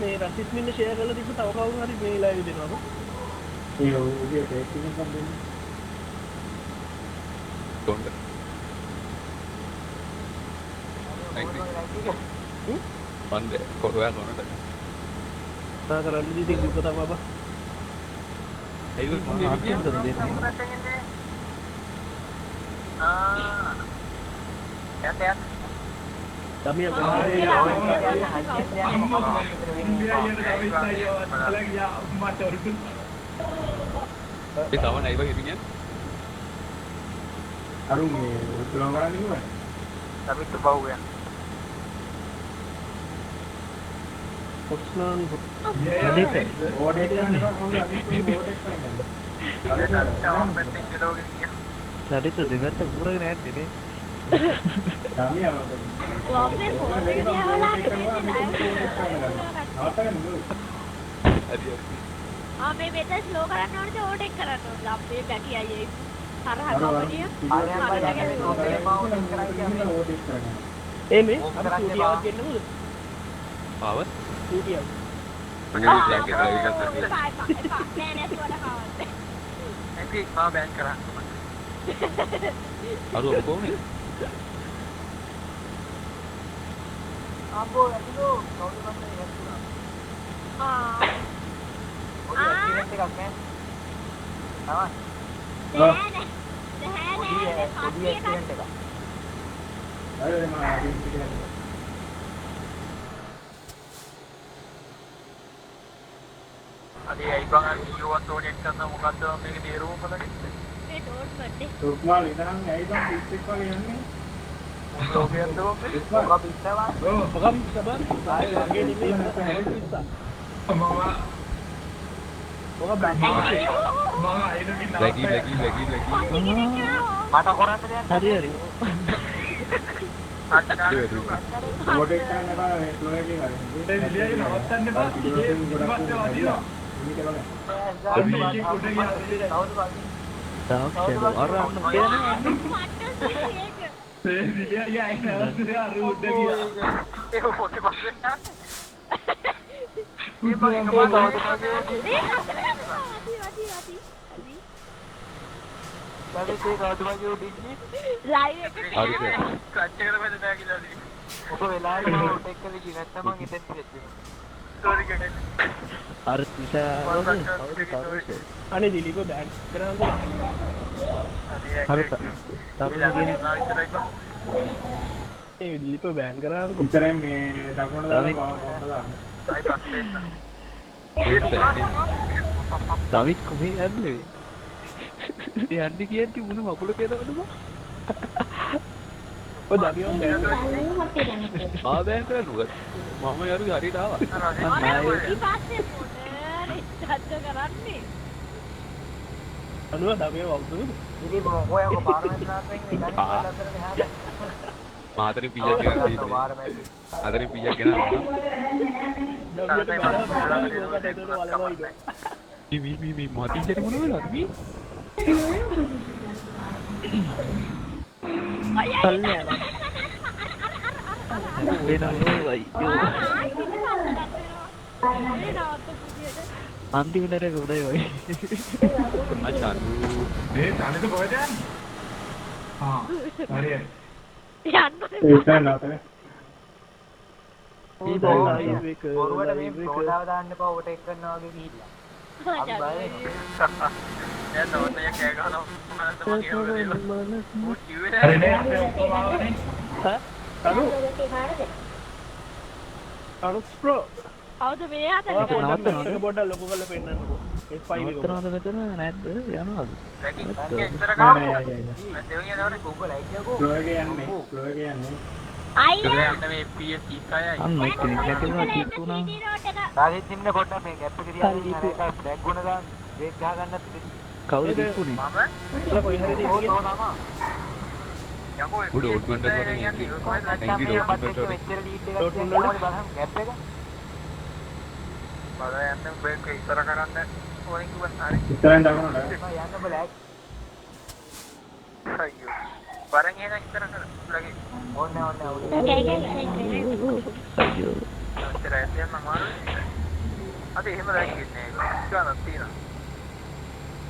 Speaker 7: මේ රසිස් මින්න ෂෙයා කරලා තිබ්බ තව කවුරු හරි මේ ලයිව් දෙනවද?
Speaker 2: ඒ ඔයගේ ටෙක්නික් එකක් දෙන්න
Speaker 5: තොණ්ඩ පන්දේ කොහොයා කොනට
Speaker 7: තා කරන්නේ ඉතින් කිව්ව තමයි බබා.
Speaker 5: ඒක
Speaker 8: ආර්ටිකල් දෙන්නේ
Speaker 7: ගමිය
Speaker 5: ඒ තව නයිව හිටියන්
Speaker 2: අරුන් මේ ස්ලෝ කරන් ඉන්නවා
Speaker 6: අපිට බහුවයන්
Speaker 7: ඔක්ස්ලන්
Speaker 2: ඕඩේ කරනවා කොහොමද අනිත් ඕඩේ කරන්නේ
Speaker 8: සරිත දෙකට පුරගෙන නැද්ද නේ
Speaker 2: ගමියා
Speaker 4: ඔබේ ෆෝන් එක දිහා මේ මෙතන ස්ලෝ කරන්න ඕනේ ඕඩෙක් කරන්න ඕනේ. අපේ බැටි අයියේ හරහා ගමනිය.
Speaker 7: ඒ මේ අපි ටූටියක් ගෙන්නමුද?
Speaker 5: ආව
Speaker 7: ටූටියක්.
Speaker 5: මගේ ජැකට් එක ගත්තා
Speaker 4: නෑ නෑ සුවඳ කවන්නේ.
Speaker 6: ඒක මා බෑන් කරා
Speaker 5: අර කොහොමද
Speaker 6: ආපෝ ඇතුළු කවුරු මන්නේ යතුනා ඔය ඇක්සිඩන්ට් එකක් නේ තමයි
Speaker 4: නෑ
Speaker 6: පොඩි ඇක්සිඩන්ට් එකක්
Speaker 2: අර මම ආදින් පිටින්
Speaker 6: අනේ අයි බං අර කිව්වත් ඕනේ එක්කන්න මොකද්ද මේකේ තේරුම මොකද?
Speaker 4: මේ ඩෝර්මන්ට්
Speaker 2: සුක්මාල් ඉඳන් ඇයි දැන් පිස්සෙක් වගේ යන්නේ?
Speaker 6: ඔකෙන්ද ඔක පිස්සවා
Speaker 3: ඔව්
Speaker 7: මොකක් පිස්සබන් ආයේ වගේ නෙමෙයි පිස්සා
Speaker 3: මම
Speaker 7: මොකක් බං
Speaker 5: ලැගි
Speaker 6: මට කරන්න දෙයක්
Speaker 7: හරි හරි
Speaker 2: මොඩ් එක ගන්න බෑ මේ ෆ්ලෝ එකේ හරි.
Speaker 3: ඒ විදියට නවත්තන්න බෑ. ඊට පස්සේ වදිනවා. අපි එකේ කොට ගියා.
Speaker 8: තාක්ෂේ අර අන්න කියන්නේ
Speaker 3: ඒ විදියට යයි නවත්තලා අර උඩ ගියා.
Speaker 6: ඒක පොතේ පස්සේ
Speaker 4: ඒ වදී
Speaker 6: බැලේ ඒක අදවගේ උඩින්නේ
Speaker 4: ලයිව් එක
Speaker 5: හරි
Speaker 6: ක්ලච් එකට බෙද බෑ කියලා දී ඔක වෙලාවට මම ටෙක් කරලා ගියේ නැත්නම් මං ඉතින් පිළිච්චි සෝරි කෙනෙක්
Speaker 8: අර තිසා
Speaker 7: අනේ දිලීප බෑන් කරනවා
Speaker 8: හරි තරම
Speaker 7: ඒ දිලීප බෑන් කරනවා
Speaker 2: ඉතරෙන් මේ දකුණට දාලා කොහොමද
Speaker 8: දවිත් කොහේ යන්නේ යන්නේ කියන්නේ මොන මකුල කියනවද බා
Speaker 7: ඔය දවියෝ බෑන්
Speaker 5: ආ බෑන් කරනවා මම යරු හරියට ආවා
Speaker 4: ඊපස්සේ මොනද කරන්නේ
Speaker 7: අනුව දවියෝ වවුදුද
Speaker 6: ඉතින් ඔයගොල්ලෝ පාර වෙනනාත් වෙන්නේ ගණන් වල අතර මෙහාට
Speaker 5: මාතරින් පීයක් ගෙනත් තියෙන්නේ
Speaker 6: පාර මැද
Speaker 5: අතරින් පීයක් ගෙනත් මේ මාතින්ට මොන වෙලාවද මේ
Speaker 7: තල්නේ
Speaker 8: වෙනවයි අන්තිමට උඩයි වයි
Speaker 5: මචං
Speaker 3: ඒ තනිත කොහෙද යන්නේ? ආ හරියට.
Speaker 2: ඒක නෑ
Speaker 6: බොරුවට මේ ප්‍රෝඩාව දාන්න එපා ඔකට එක් කරනවා වගේ ගිහිල්ලා අපි බය වෙනවා දැන් නෝතේ කෑ ගහනවා මම තමයි කියවලා ඌ කිව්වේ
Speaker 3: හරි නේ අපි ඔක්කොම ආවනේ.
Speaker 7: අනුස් ප්‍රෝ
Speaker 4: කවුද මේ හදන්නේ
Speaker 7: පොඩ්ඩක් ලොකු කරලා පෙන්නන්නකෝ F5 එක
Speaker 8: නවත්තනවද මෙතන නැද්ද යනවද
Speaker 6: රැකි ඉතර ගාමු දෙවියන් දවනේ Google අයිතියකෝ
Speaker 2: ෆ්ලෝ එකේ යන්නේ
Speaker 4: අයියා
Speaker 6: යන්න මේ PS 36යි
Speaker 8: අන්න එක්ක නැතිනවා තිබුණා
Speaker 6: රාජිත් ඉන්න පොඩ්ඩක් මේ ගැප් එක දිහා බලන්න එක බෑග් ගුණ දාන්න බ්‍රේක් ගහ ගන්නත්
Speaker 8: කවුද තිබුණේ
Speaker 6: මම
Speaker 7: කොයි හරි දෙයක්
Speaker 6: යකෝ
Speaker 5: උඩ ඕට්මන්ට් එකට වගේ
Speaker 6: මෙච්චර ලීඩ් එකක් බලන්න ගැප් එක බලන්න බ්‍රේක් එක ඉස්සර කරන්න ඕනේ කිව්වත් හරි
Speaker 2: ඉතරෙන් දකුණට
Speaker 6: යන්න බ්ලැක් අයියෝ වරන් එක ඉස්සර කර ලගේ ඕනේ
Speaker 4: අයියෝ
Speaker 6: ඉතරයන් මාරු අද එහෙම දැක්කේ නෑ ඒක ගානක් තියෙනවා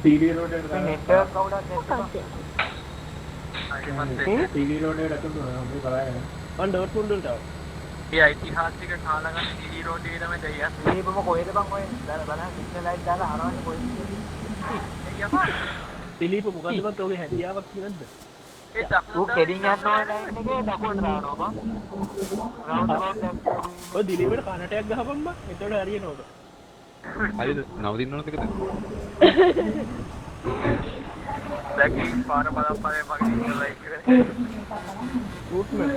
Speaker 2: CD රෝඩ් එකට දාන්න
Speaker 6: නෙට්වර්ක් කවුඩක් නැත්නම්
Speaker 2: CD රෝඩ් එකට අතුරු අපි බලන්න
Speaker 7: මන් ඩෝට්මුන්ඩ් වලට ආවා
Speaker 6: ඒ ඓතිහාසික කාලගන්න දිලි රෝඩේ තමයි දෙයියන් මේකම කොහෙද බං ඔය බලන්න සිග්නල් ලයිට් දාලා හරවන්නේ කොහෙද
Speaker 7: දිලීප මොකද්ද මත් ඔගේ හැදියාවක් කියනද
Speaker 6: ඒ දකුණු කෙඩින් යනවා නේද එකේ දකුණට දානවා බං රවුන්ඩ් රවුන්ඩ්
Speaker 7: ඔය දිලීපට කනටයක් ගහපන් බං එතකොට හරියනවද
Speaker 5: හරිද නවතින්න ඕනද එකද
Speaker 6: දැක්කේ පාර බලපෑම මගේ සිග්නල් ලයිට් එක
Speaker 7: රූට්මන්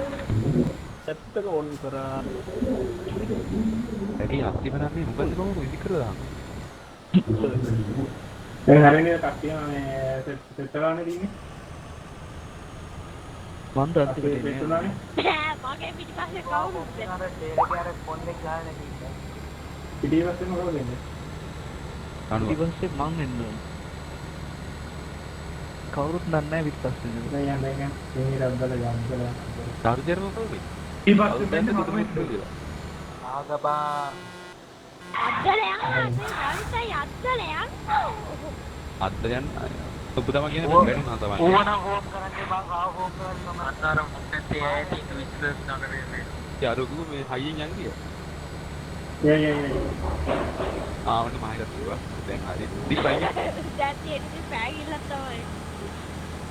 Speaker 7: සෙට් එක ඔන් කරා
Speaker 5: ඇයි අන්තිමනන්නේ මොකද කොහොමද ඉදි කරලා
Speaker 2: දැන් හරිනේ කට්ටිය මේ සෙට් කරලානේ දින්නේ
Speaker 8: මන්ද අන්තිමට එන්නේ
Speaker 2: පෙතුනානේ
Speaker 4: මගේ පිටිපස්සේ කවුරුද
Speaker 6: අර ටේලේ අර ෆෝන් එක ගහන්න කිව්වා
Speaker 2: පිටිපස්සෙන් මොකද වෙන්නේ
Speaker 5: අනුව
Speaker 8: ඊපස්සේ මං එන්න ඕන කවුරුත් දන්නේ නැහැ පිටපස්සේ
Speaker 2: දැන් යන්න මේ රද්දලා යන්න කියලා
Speaker 5: චාර්ජර් මොකද
Speaker 3: ඊපස්සේ මෙන්න මම
Speaker 6: ආගබා
Speaker 4: අද්දලයන් රවිසයි අද්දලයන්
Speaker 5: අද්ද යන්න ඔබ තමයි කියන්නේ බැරිම තමයි
Speaker 6: ඕන හෝම් කරන්නේ බං ආව හෝම් කරන්න මම අතර මොකක්ද ඒ ට්විස්ටර්ස් නගරේ මේ
Speaker 5: යාරුගු මේ හයියෙන් යන් ගියා ආවන්න මහයට කිව්වා දැන් හරි දිපයි
Speaker 4: දැන් තියෙන්නේ පැගිල්ලක් තමයි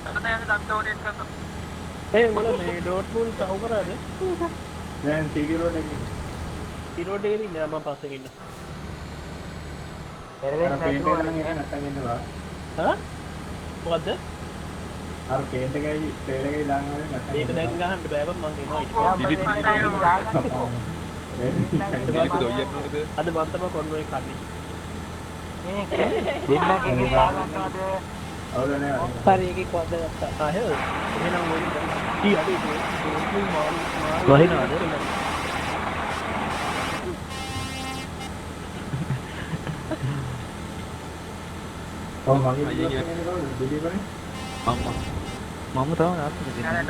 Speaker 6: අතන යන දක්තෝනේ කරනවා
Speaker 7: ඒ මොල මේ ඩෝට්මුන්ඩ් සව් කරාද
Speaker 2: දැන් CD රෝඩ් එකේ
Speaker 7: ඊරෝඩ් එකේ ඉන්න මම පස්සේ ඉන්න
Speaker 6: පෙරවෙන්න
Speaker 2: පේන්ට් එක නම් එන්නේ නැත්තම් එන්නවා
Speaker 7: හා මොකද්ද?
Speaker 2: අර පේන්ට් එකයි ට්‍රේල් එකයි දානවා නැත්නම්
Speaker 7: ඒක දැන් ගහන්න බෑ බං මං එනවා ඊට
Speaker 5: ඩිලිට්
Speaker 7: අද මම තමයි කොන්වරේ කන්නේ.
Speaker 6: දෙන්නගේ දාගන්නවද?
Speaker 2: අවුල නෑ
Speaker 7: හරි ඒකේ කොද්ද ගත්තා. ආ හේ. එහෙනම් ඔය කී අඩේ වහිනවද?
Speaker 2: ඔව් මගේ ඩිලිවරි ඩිලිවරි
Speaker 8: මම තාම නාස්තික දෙන්නේ.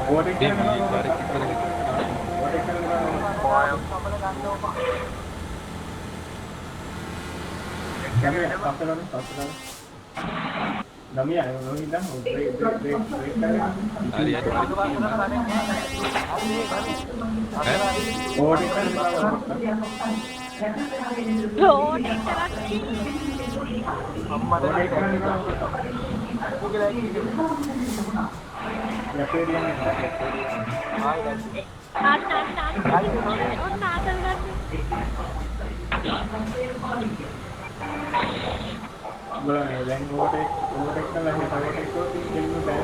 Speaker 2: ඕටෙක් කරනවා කැමරේ පස්සට දමියා නෝන් ඉඳන් බ්‍රේක් කරගෙන
Speaker 5: හරි හරි
Speaker 2: ඕටෙක් කරනවා දැන් ඕටෙක් කරලා හිටවට එක්කෝ දෙන්න බෑ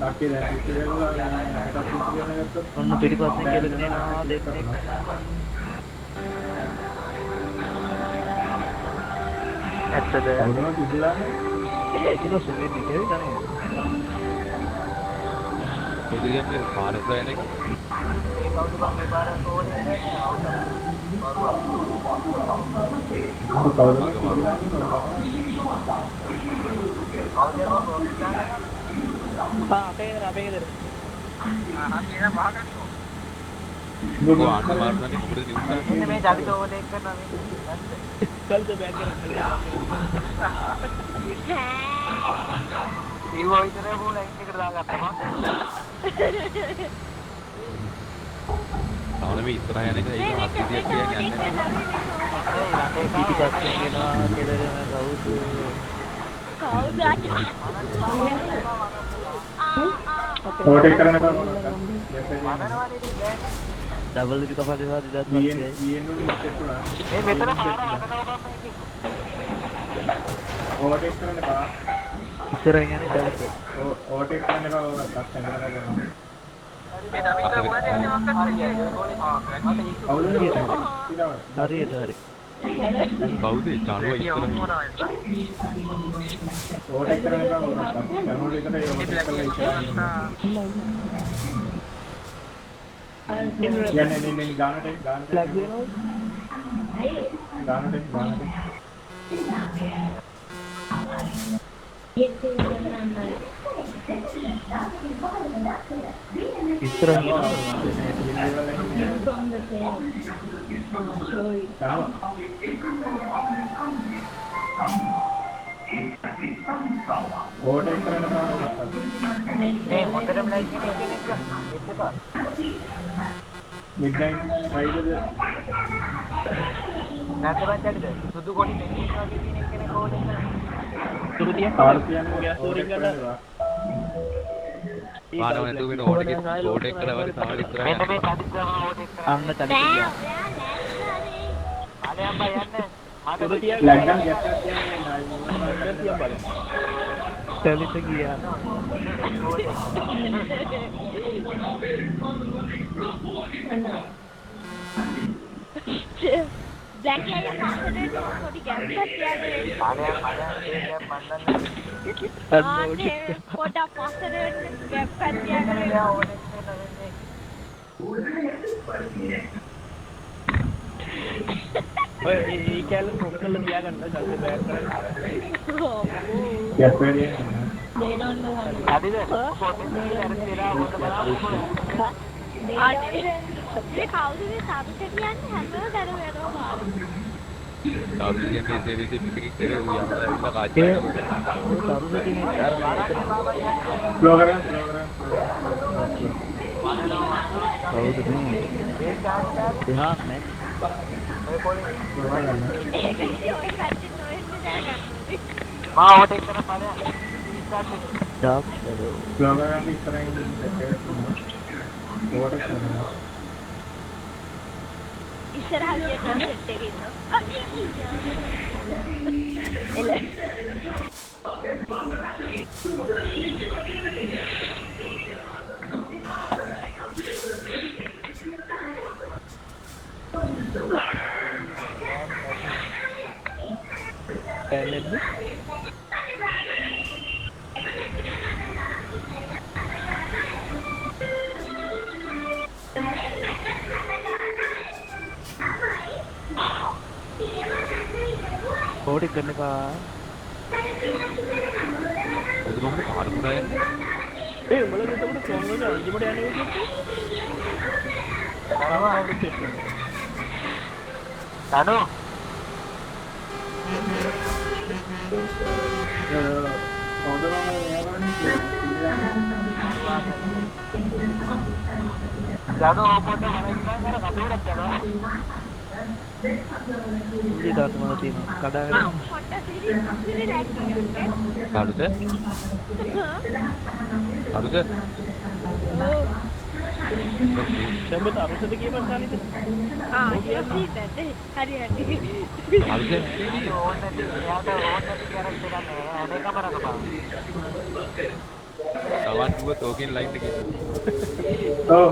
Speaker 2: තාක්කේ දැන් ඉතිරෙලා
Speaker 8: ඔන්න පිටිපස්සෙන් කියලා දෙනවා දෙන්නෙක්. ඇත්තද?
Speaker 2: කවුරුම කිව්ලානේ
Speaker 8: ඒක සුවේ පිටේ තමයි.
Speaker 5: පොදුරියන්නේ පාරේ ගෑන එක
Speaker 7: අපේ ගෙදර.
Speaker 5: මොකෝ ආන්න මාර්ගනේ මොකද නිවුස්
Speaker 6: මේ ජගිත ඕනේ කරනවා මේ.
Speaker 7: කල්ද බෑග් කරලා.
Speaker 6: ඒ වයිතරේ බෝල එකට දාගත්තා මම.
Speaker 5: තාම මේ ඉස්සරහ යන එක ඒක හස්තියක් කියන්නේ නැහැ.
Speaker 8: පිටිපස්සෙන් එනවා කෙලරම
Speaker 2: ඕටෙක් කරනවා
Speaker 8: ඩබල් එක කපලා දෙනවා 2000
Speaker 2: මේ
Speaker 6: මෙතන පාර අතනවා
Speaker 2: ඕටෙක් කරනවා
Speaker 8: ඉස්සරහින් යන්නේ ඩබල්.
Speaker 2: ඕටෙක් කරනවා ලක්ෂණ කරනවා
Speaker 8: හරියට හරි.
Speaker 5: කවුද චානුව ඉස්සරහ
Speaker 2: ඕටෙක් කරනවා කනෝල එකට ඕටෙක් කරලා ඉස්සරහ යන්නේ ගානට
Speaker 7: ෆ්ලැග් වෙනවා.
Speaker 2: ගානට
Speaker 8: ඉස්සරහින්
Speaker 2: ඕටෙක් කරනවා
Speaker 6: මේ හොඳටම ලයික් එකක් එක්කපා.
Speaker 2: මිඩ්නයිට් රයිඩද
Speaker 6: නැත්නම් ජගිත සුදු කොටි දෙන්නේ වගේ කෙනෙක් කෙනෙක් ඕනේ කරනවා.
Speaker 7: සුදු තියක්
Speaker 2: පාර්සියන්
Speaker 7: ගෑස් ස්ටෝරින් ගන්න.
Speaker 5: පානව නැතුව වෙන ඕටෙක් කරලා වරි තමයි ඉස්සරහ
Speaker 6: මෙන්න මේ
Speaker 5: යන්නේ.
Speaker 6: සදිත් ගම ඕනේ කරා.
Speaker 8: අන්න තනිකර ගියා.
Speaker 6: අනේ අම්මා යන්නේ.
Speaker 7: සුදු තියක්
Speaker 2: ලැග්ගන් ගැස්සක් කියන්නේ
Speaker 7: තියක් බලන්න.
Speaker 8: තනිත ගියා.
Speaker 4: Black line password थोड़ी gap कर दिया गया
Speaker 6: අනේ ඒක මන්නන්න.
Speaker 4: हाँ ने कोटा password gap कर दिया गया
Speaker 6: ඕනේ කරනවා.
Speaker 7: ඔය ඒ කැලේ කොක් කරලා තියාගන්න ගල්ලේ බෑග් කරලා.
Speaker 2: ගැස් වැඩි
Speaker 6: හරිද? පොතේ අර තියලා හොත බලන්න.
Speaker 4: आने ये खाओ तो ये साबुन से भी आने हैं तो डरो डरो बाहर
Speaker 5: තාප්පියන් මේ සර්විස් එක පිටින් කරේ යන්න ඉන්න කාච්චි.
Speaker 2: ස්ලෝ කරන්
Speaker 8: කවුද මේ? දෙහා මැක්.
Speaker 6: මා ඕටේ කරන පාරේ
Speaker 8: ඩාක්
Speaker 2: ස්ලෝ කරන් ඉස්සරහින් ඕටෙක් කරනවා
Speaker 4: ඉස්සරහ ගියට සෙට් එකේ ඉන්නවා. එල.
Speaker 8: ඇලෙද්දි කෝඩ් එක ගන්න එපා.
Speaker 5: උදේ මොකද පාර පුරා යන්නේ?
Speaker 7: ඒ උඹලා එතකොට ෆෝන් වල අන්තිමට යන්නේ
Speaker 6: තනු තනු පොඩ මම කටුරක් කරනවා.
Speaker 8: ඉතින් තාත්තමලා තියෙනවා. කඩාගෙන
Speaker 4: පොට්ට සිරි රැක්කේ.
Speaker 5: කාටද? කාටද?
Speaker 7: සම්බත අරුසද කියපන් කාලිද?
Speaker 4: ඒක සීතද? හරි හරි.
Speaker 5: කාටද?
Speaker 6: ඕන නැති එයාට ඕන නැති කැරක්ටර් එකක් නෑ. මේක කරක බා.
Speaker 5: තවන් දුව තෝකෙන් ලයින් එකේ.
Speaker 2: ඔව්.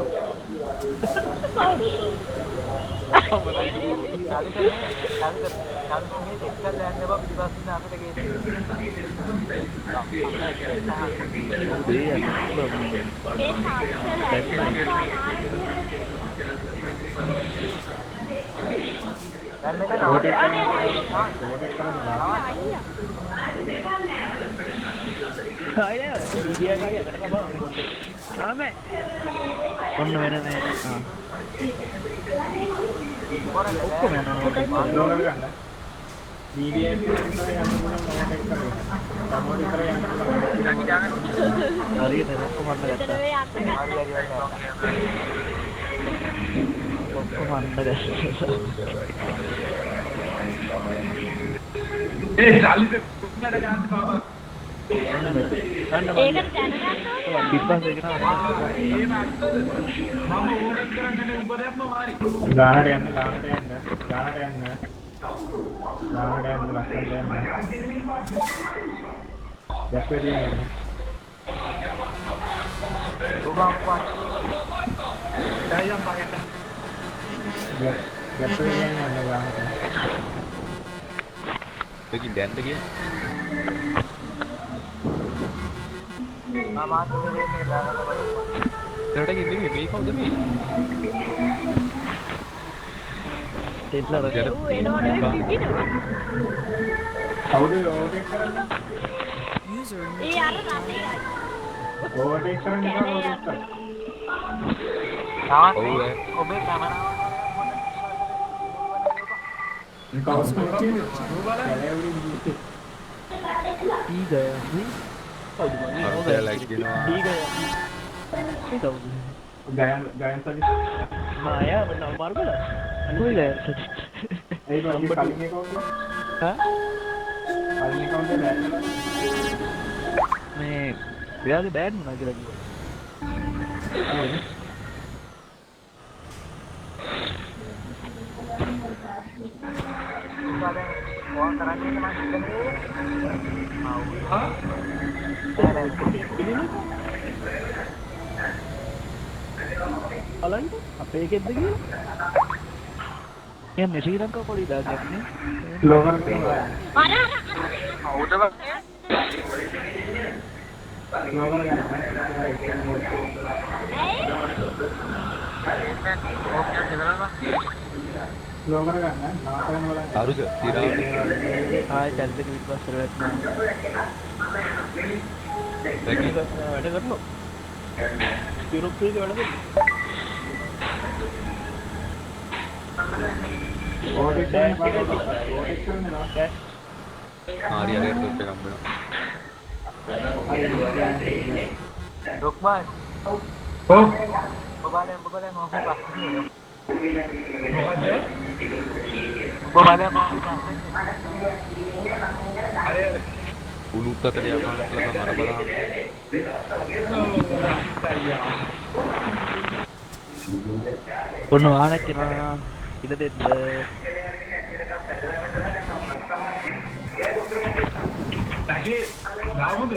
Speaker 8: ඔන්න වෙන නෑ.
Speaker 2: ඔක්කොම යනවා. ලෝකල් ගන්න. DDM එකේ යන්න පුළුවන් මොකක්ද කරන්නේ.
Speaker 8: හරියට ඔක්කොම අන්න ගත්තා. ඔක්කොම අන්න ගත්තා.
Speaker 3: ඒ සාලිද කුන්නට ගන්න බබා.
Speaker 4: ඒකට දැනගන්න ඕනේ.
Speaker 8: පිටපස්ස එක නා.
Speaker 3: එහෙම අත්තද? මම ඕනෙක් කරන්නේ උඹ දැම්ම මාරි.
Speaker 2: ගානට යන්න ලස්සනට යන්න. දැක්කේ යන්න.
Speaker 3: දැයියන් පාගෙට.
Speaker 2: දැක්කේ යන්න ගානට.
Speaker 5: දෙකින් දැන්ද කියන්නේ?
Speaker 6: මාත් දෙන්නේ දාගන්න බලන්න.
Speaker 5: ඒකට කිව්වේ මේ කවුද මේ?
Speaker 8: දෙట్లా
Speaker 4: ඌ එනවනේ පිටිනවා.
Speaker 2: කවුද ඕවර්ටේක් කරන්නේ?
Speaker 1: User in
Speaker 4: ඒ අර රටේ.
Speaker 2: ඕවර්ටේක් කරන්නේ ඕවර්ටේක් කරන්නේ.
Speaker 6: තාම
Speaker 5: ඔව්
Speaker 6: ඔබේ කැමරාව
Speaker 2: මේ කවුද කියන්නේ?
Speaker 8: ඊග යන්නේ. කවුද මම?
Speaker 5: අර ලයික් දෙනවා.
Speaker 8: ඊග යන්නේ. ඒ කවුද?
Speaker 2: ගයන් සල්ලි.
Speaker 7: මායා මම මාර්ගල.
Speaker 8: කොයි ගයන්?
Speaker 2: ඒ වගේ කලින් එක කවුද?
Speaker 8: හා?
Speaker 2: කලින් එක කවුද?
Speaker 8: මේ එයාගේ බෑඩ් මොනවා කියලා කිව්වා.
Speaker 6: ෆෝන් කරන්නේ මම හිතන්නේ
Speaker 7: බලන්න අපේ එකෙද්ද කියලා.
Speaker 8: එන්නේ ශ්‍රී ලංකාව පොඩි දාගන්නේ.
Speaker 2: ලෝකල් කරනවා.
Speaker 4: අර
Speaker 6: හවුදව
Speaker 2: ලෝකල් ගන්න. ලෝකල් ගන්න. නාටකන වල.
Speaker 5: අරුද තිරාව.
Speaker 8: ආයෙ දැල්ද පිටපස්සට වැටෙනවා.
Speaker 5: දෙකින්
Speaker 7: වැඩ කරනවා. යුරෝප් එකේ වැඩ කරනවා.
Speaker 2: ඕවර්ටේක් කරන්නේ නැහැ.
Speaker 5: හරි හරි ටොප් එක හම්බෙනවා.
Speaker 6: ඩොක්මන්
Speaker 3: ඔව්.
Speaker 6: ඔබලෙන් මොකද
Speaker 3: මොකද? අර
Speaker 5: උණුත් අතට යනවා කියලා මර බලන්න.
Speaker 8: ඔන්න වාහනයක් එනවා. ඉඩ දෙන්න.
Speaker 3: නැගේ නාමුද?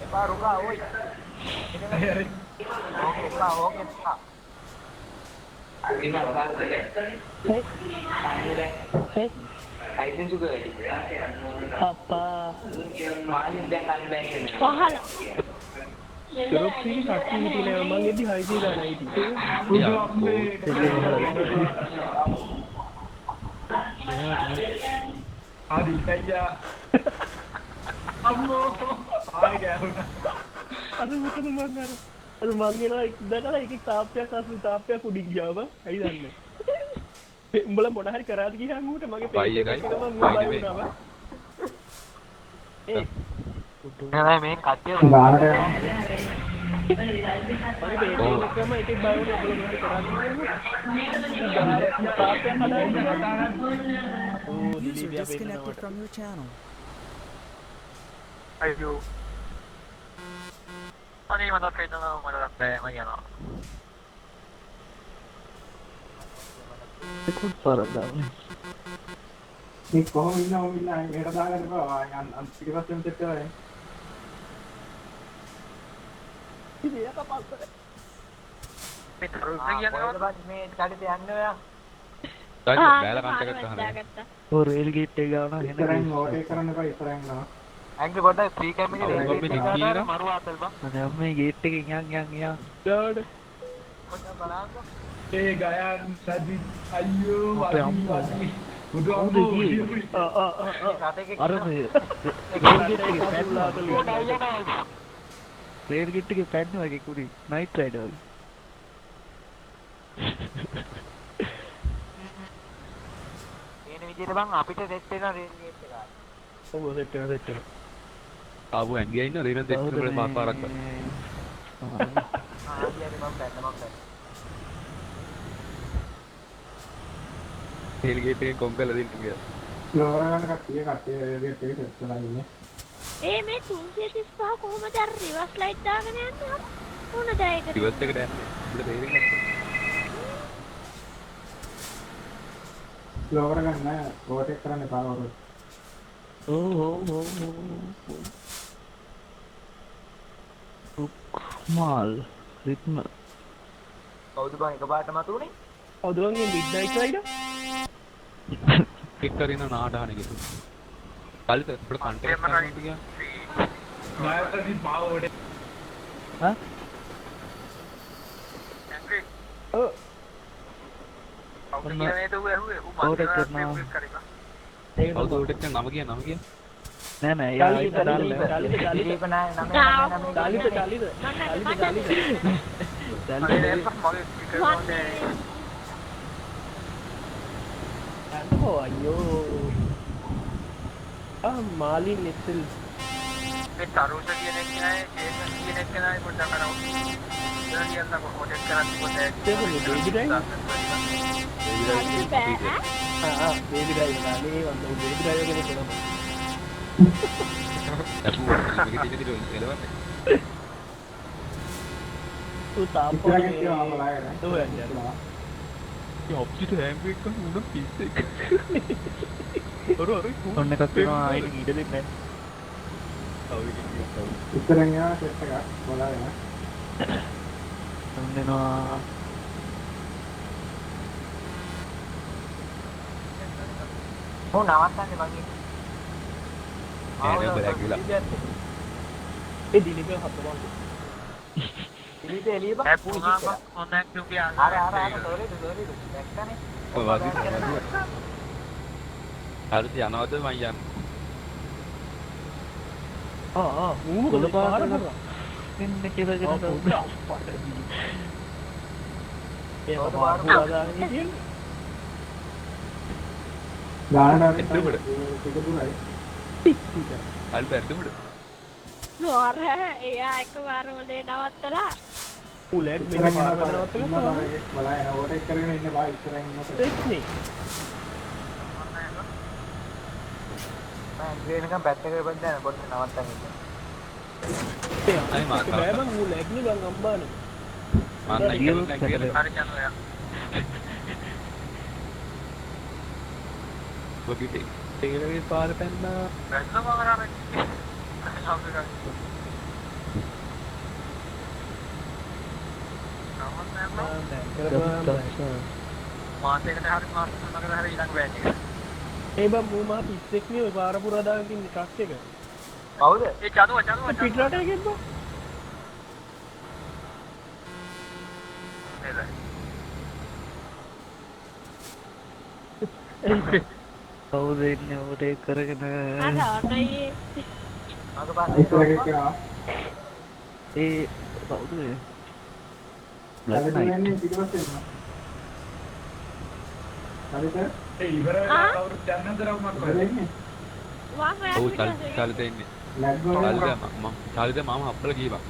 Speaker 6: එපා රුකා ඔයි.
Speaker 3: හරි.
Speaker 6: ඕකේ එපා.
Speaker 7: Hey.
Speaker 6: අයිතින් සුගර්.
Speaker 7: Apa?
Speaker 6: මාලින් දැන් අන්න බෑ.
Speaker 4: පහල.
Speaker 7: Terus sih kaki di lemang ini high sih kan itu.
Speaker 3: ආදි අයියා. අම්මෝ. ආයි ගෑවුනා.
Speaker 7: Aduh betul banget. Aduh manggil lagi. Dan ada iki tapya kuding jawa. Ayo dan. Umbala මොන හරි කරාද ගියාම ඌට මගේ
Speaker 5: බයි එකයි. බයි නෙමෙයි.
Speaker 6: නෑ මේ කට්ටිය
Speaker 2: ගානට යනවා.
Speaker 7: මගේ බේකම එකෙක් බයවුනේ ඔයගොල්ලෝ මොන හරි කරාද
Speaker 1: User disconnected from your channel.
Speaker 6: අයියෝ අනේ මට පේනවා මට බෑ මම යනවා
Speaker 8: ඒක පරද්දාවනේ.
Speaker 2: මේ කොහොම ඉන්නවම ඉන්න මෙහෙට දාගන්න බෑ. අන් පිටිපස්සෙන් සෙට් කරලා.
Speaker 6: මේ තරුණ කියන්නේ මේ කඩේට යන්න ඔයා
Speaker 5: බෑලා කන්ට එකක් ගහනවා.
Speaker 4: දාගත්තා.
Speaker 8: ඔය රේල් ගේට් එක ගාන
Speaker 2: ඉස්සරහින්
Speaker 8: හෙන.
Speaker 2: ඕටේ කරන්න එපා ඉස්සරහින් යනවා.
Speaker 6: ඇඟ පොඩ්ඩක් ෆ්‍රී කැම් එකේ
Speaker 5: ඔය මේ නික්කියන
Speaker 6: මරු ආතල් බං
Speaker 8: මම මේ ගේට් එකෙන් යන්
Speaker 7: Dad.
Speaker 6: පොඩ්ඩක් බලන්න
Speaker 3: ඒ ගයන් සදි අයියෝ
Speaker 8: අපේ
Speaker 3: වදි
Speaker 8: අම්මා.
Speaker 3: වදි. බුදු අම්මෝ.
Speaker 6: රටේ
Speaker 8: අර මේ රේල් ගේට් එකේ පැන්න වගේ කුඩි නයිට් රයිඩර් වගේ.
Speaker 6: එන විදිහට බං අපිට සෙට් වෙන රේල් ගේට් එක.
Speaker 7: Oh, set.
Speaker 5: ආපු ඇන්ගියා ඉන්න රේන දෙක වල පාරක් කරා.
Speaker 6: ආදියාගේ මම බැන්න.
Speaker 5: තේල් ගේට් එකෙන් කොම් කරලා දෙන්න කියලා.
Speaker 2: ෆ්ලෝර ගන්න කට්ටිය රේඩියේට් එක සෙට් කරලා ඉන්නේ.
Speaker 4: ඒ මේ 335 කොහොමද අර රිවර්ස් ලයිට් දාගෙන යන්නේ? මොනද ඒක?
Speaker 5: රිවර්ස් එකට යන්නේ. උඹට තේරෙන්නේ නැද්ද?
Speaker 2: ෆ්ලෝර ගන්න ඕටේ කරන්න එපා වරු.
Speaker 8: මාල් රිත්ම
Speaker 6: කවුද බං එකපාරට මතුනේ?
Speaker 7: Oh, doang yang midnight rider?
Speaker 5: එක් කරින නාඩහන gitu. කලිත අපිට කන්ට එකක් ගන්න ගියා.
Speaker 3: මායතදි පාවෝඩේ.
Speaker 8: හා
Speaker 7: Oh,
Speaker 6: කවුද කියන්නේ තෝ ඇහුවේ? ඌ
Speaker 8: කවුද කරනවා?
Speaker 5: කවුද උඩට නම කිය
Speaker 8: නෑ නෑ යා ඒක දාන්න
Speaker 6: දීප නෑ නම
Speaker 7: Dalida. Oh, ayo. Ah, Malin Nixel.
Speaker 6: මේ තරුණ කියන එක නෑ ජේසන් කියන එක නෑ පොඩ්ඩක් කරමු. ඉතින් කියන්න කොහොමද කරන්නේ පොඩ්ඩක්.
Speaker 7: Siapa nih, Baby Drive? Baby Drive. Ini untuk Baby Drive ini kenapa?
Speaker 5: අපු මේක දින දින එලවන්නේ.
Speaker 7: Tuh tapo
Speaker 2: ඉස්සරහින්
Speaker 7: nih.
Speaker 2: තියනවා බලාගෙන.
Speaker 7: Tuh ya.
Speaker 5: ඒ ඔප්සිට හැම් එක උඩ පිස් එක.
Speaker 8: ඔන්න එකක් වෙනවා ආයෙත් ඊට දෙන්නේ නැහැ.
Speaker 2: ඉස්සරහින් යනවා සෙට් එකක් බලාගෙන.
Speaker 8: ඔන්න එනවා
Speaker 6: මෝ නවත්තන්නේ මං ඉන්නේ.
Speaker 5: නෑ බලක් ගිලා.
Speaker 7: Eh, di level 1 bang.
Speaker 6: ඉලිට එළිය බං. කොන්ටැක්ට් නුකිය අර දොරේ දැක්කනේ.
Speaker 5: ඔය වාදි. හරිද යනවද මං යන්නේ.
Speaker 8: කොළ පාට එන්න කියලා
Speaker 7: Oh,
Speaker 8: ගෙන
Speaker 7: udah. Eh, baru ada ini.
Speaker 2: ගානට
Speaker 5: එතකොට.
Speaker 2: ටික දුරයි.
Speaker 5: අල් බැරිද
Speaker 4: නෝර එයා එකපාරම දේ නවත්තලා
Speaker 7: Ulet,
Speaker 2: ඉස්සරහින්
Speaker 7: main
Speaker 2: යනවා
Speaker 7: parah
Speaker 2: බලාගෙන. බලාගෙන ඕටේ කරගෙන ඉන්න බා ඉස්සරහින් ඉන්නකොට.
Speaker 7: nih.
Speaker 6: මම ග්‍රේන් එකෙන් බැට් එක බෙන්ද යන පොඩ්ඩක් නවත්තන්න ඉන්න.
Speaker 5: අයි මාත්
Speaker 7: බෑ බං ඌ ලැග්නේ බං අම්බානේ.
Speaker 5: මන්න
Speaker 8: ගියෝ
Speaker 5: ඉක්කලා
Speaker 8: සැකලේ.
Speaker 5: කියලා
Speaker 6: හරි යනවා යා.
Speaker 5: ඔබගේ
Speaker 8: තේරෙන්නේ පාර පැන්නා.
Speaker 6: වැස්ස මගරාරේ. සම්පූර්ණ. මාසයකට හරි මාසයකට හරි ඊළඟ බෑච් එක.
Speaker 7: ඒ බං මූ මහ පිස්සෙක් නේ ඔය පාර පුරා දාගෙන ඉන්න ට්‍රක් එක.
Speaker 6: කවුද? ඒ චදුව
Speaker 7: පිටරට එකෙන් බං.
Speaker 6: නේද?
Speaker 8: කවුද ඉන්නේ ඔබට කරගෙන
Speaker 4: අර අනයි
Speaker 6: මග පාස්සේ
Speaker 2: ඉස්සරහට කරා.
Speaker 8: ඒ කවුද
Speaker 2: ලැබෙන්නේ යන්නේ පිටපස්සේ ඉන්නවා. හරිද?
Speaker 3: ඒ ඉවර වෙලා කවුරුත් යන්නේ නැද්ද රවුමක් කොහෙද?
Speaker 2: ඉවරනේ.
Speaker 4: වාම
Speaker 5: ඔව්
Speaker 4: යාත්‍රා
Speaker 5: චලිත ඉන්නේ
Speaker 2: ලැග් වල
Speaker 5: චලිත මම අප්පල කීවා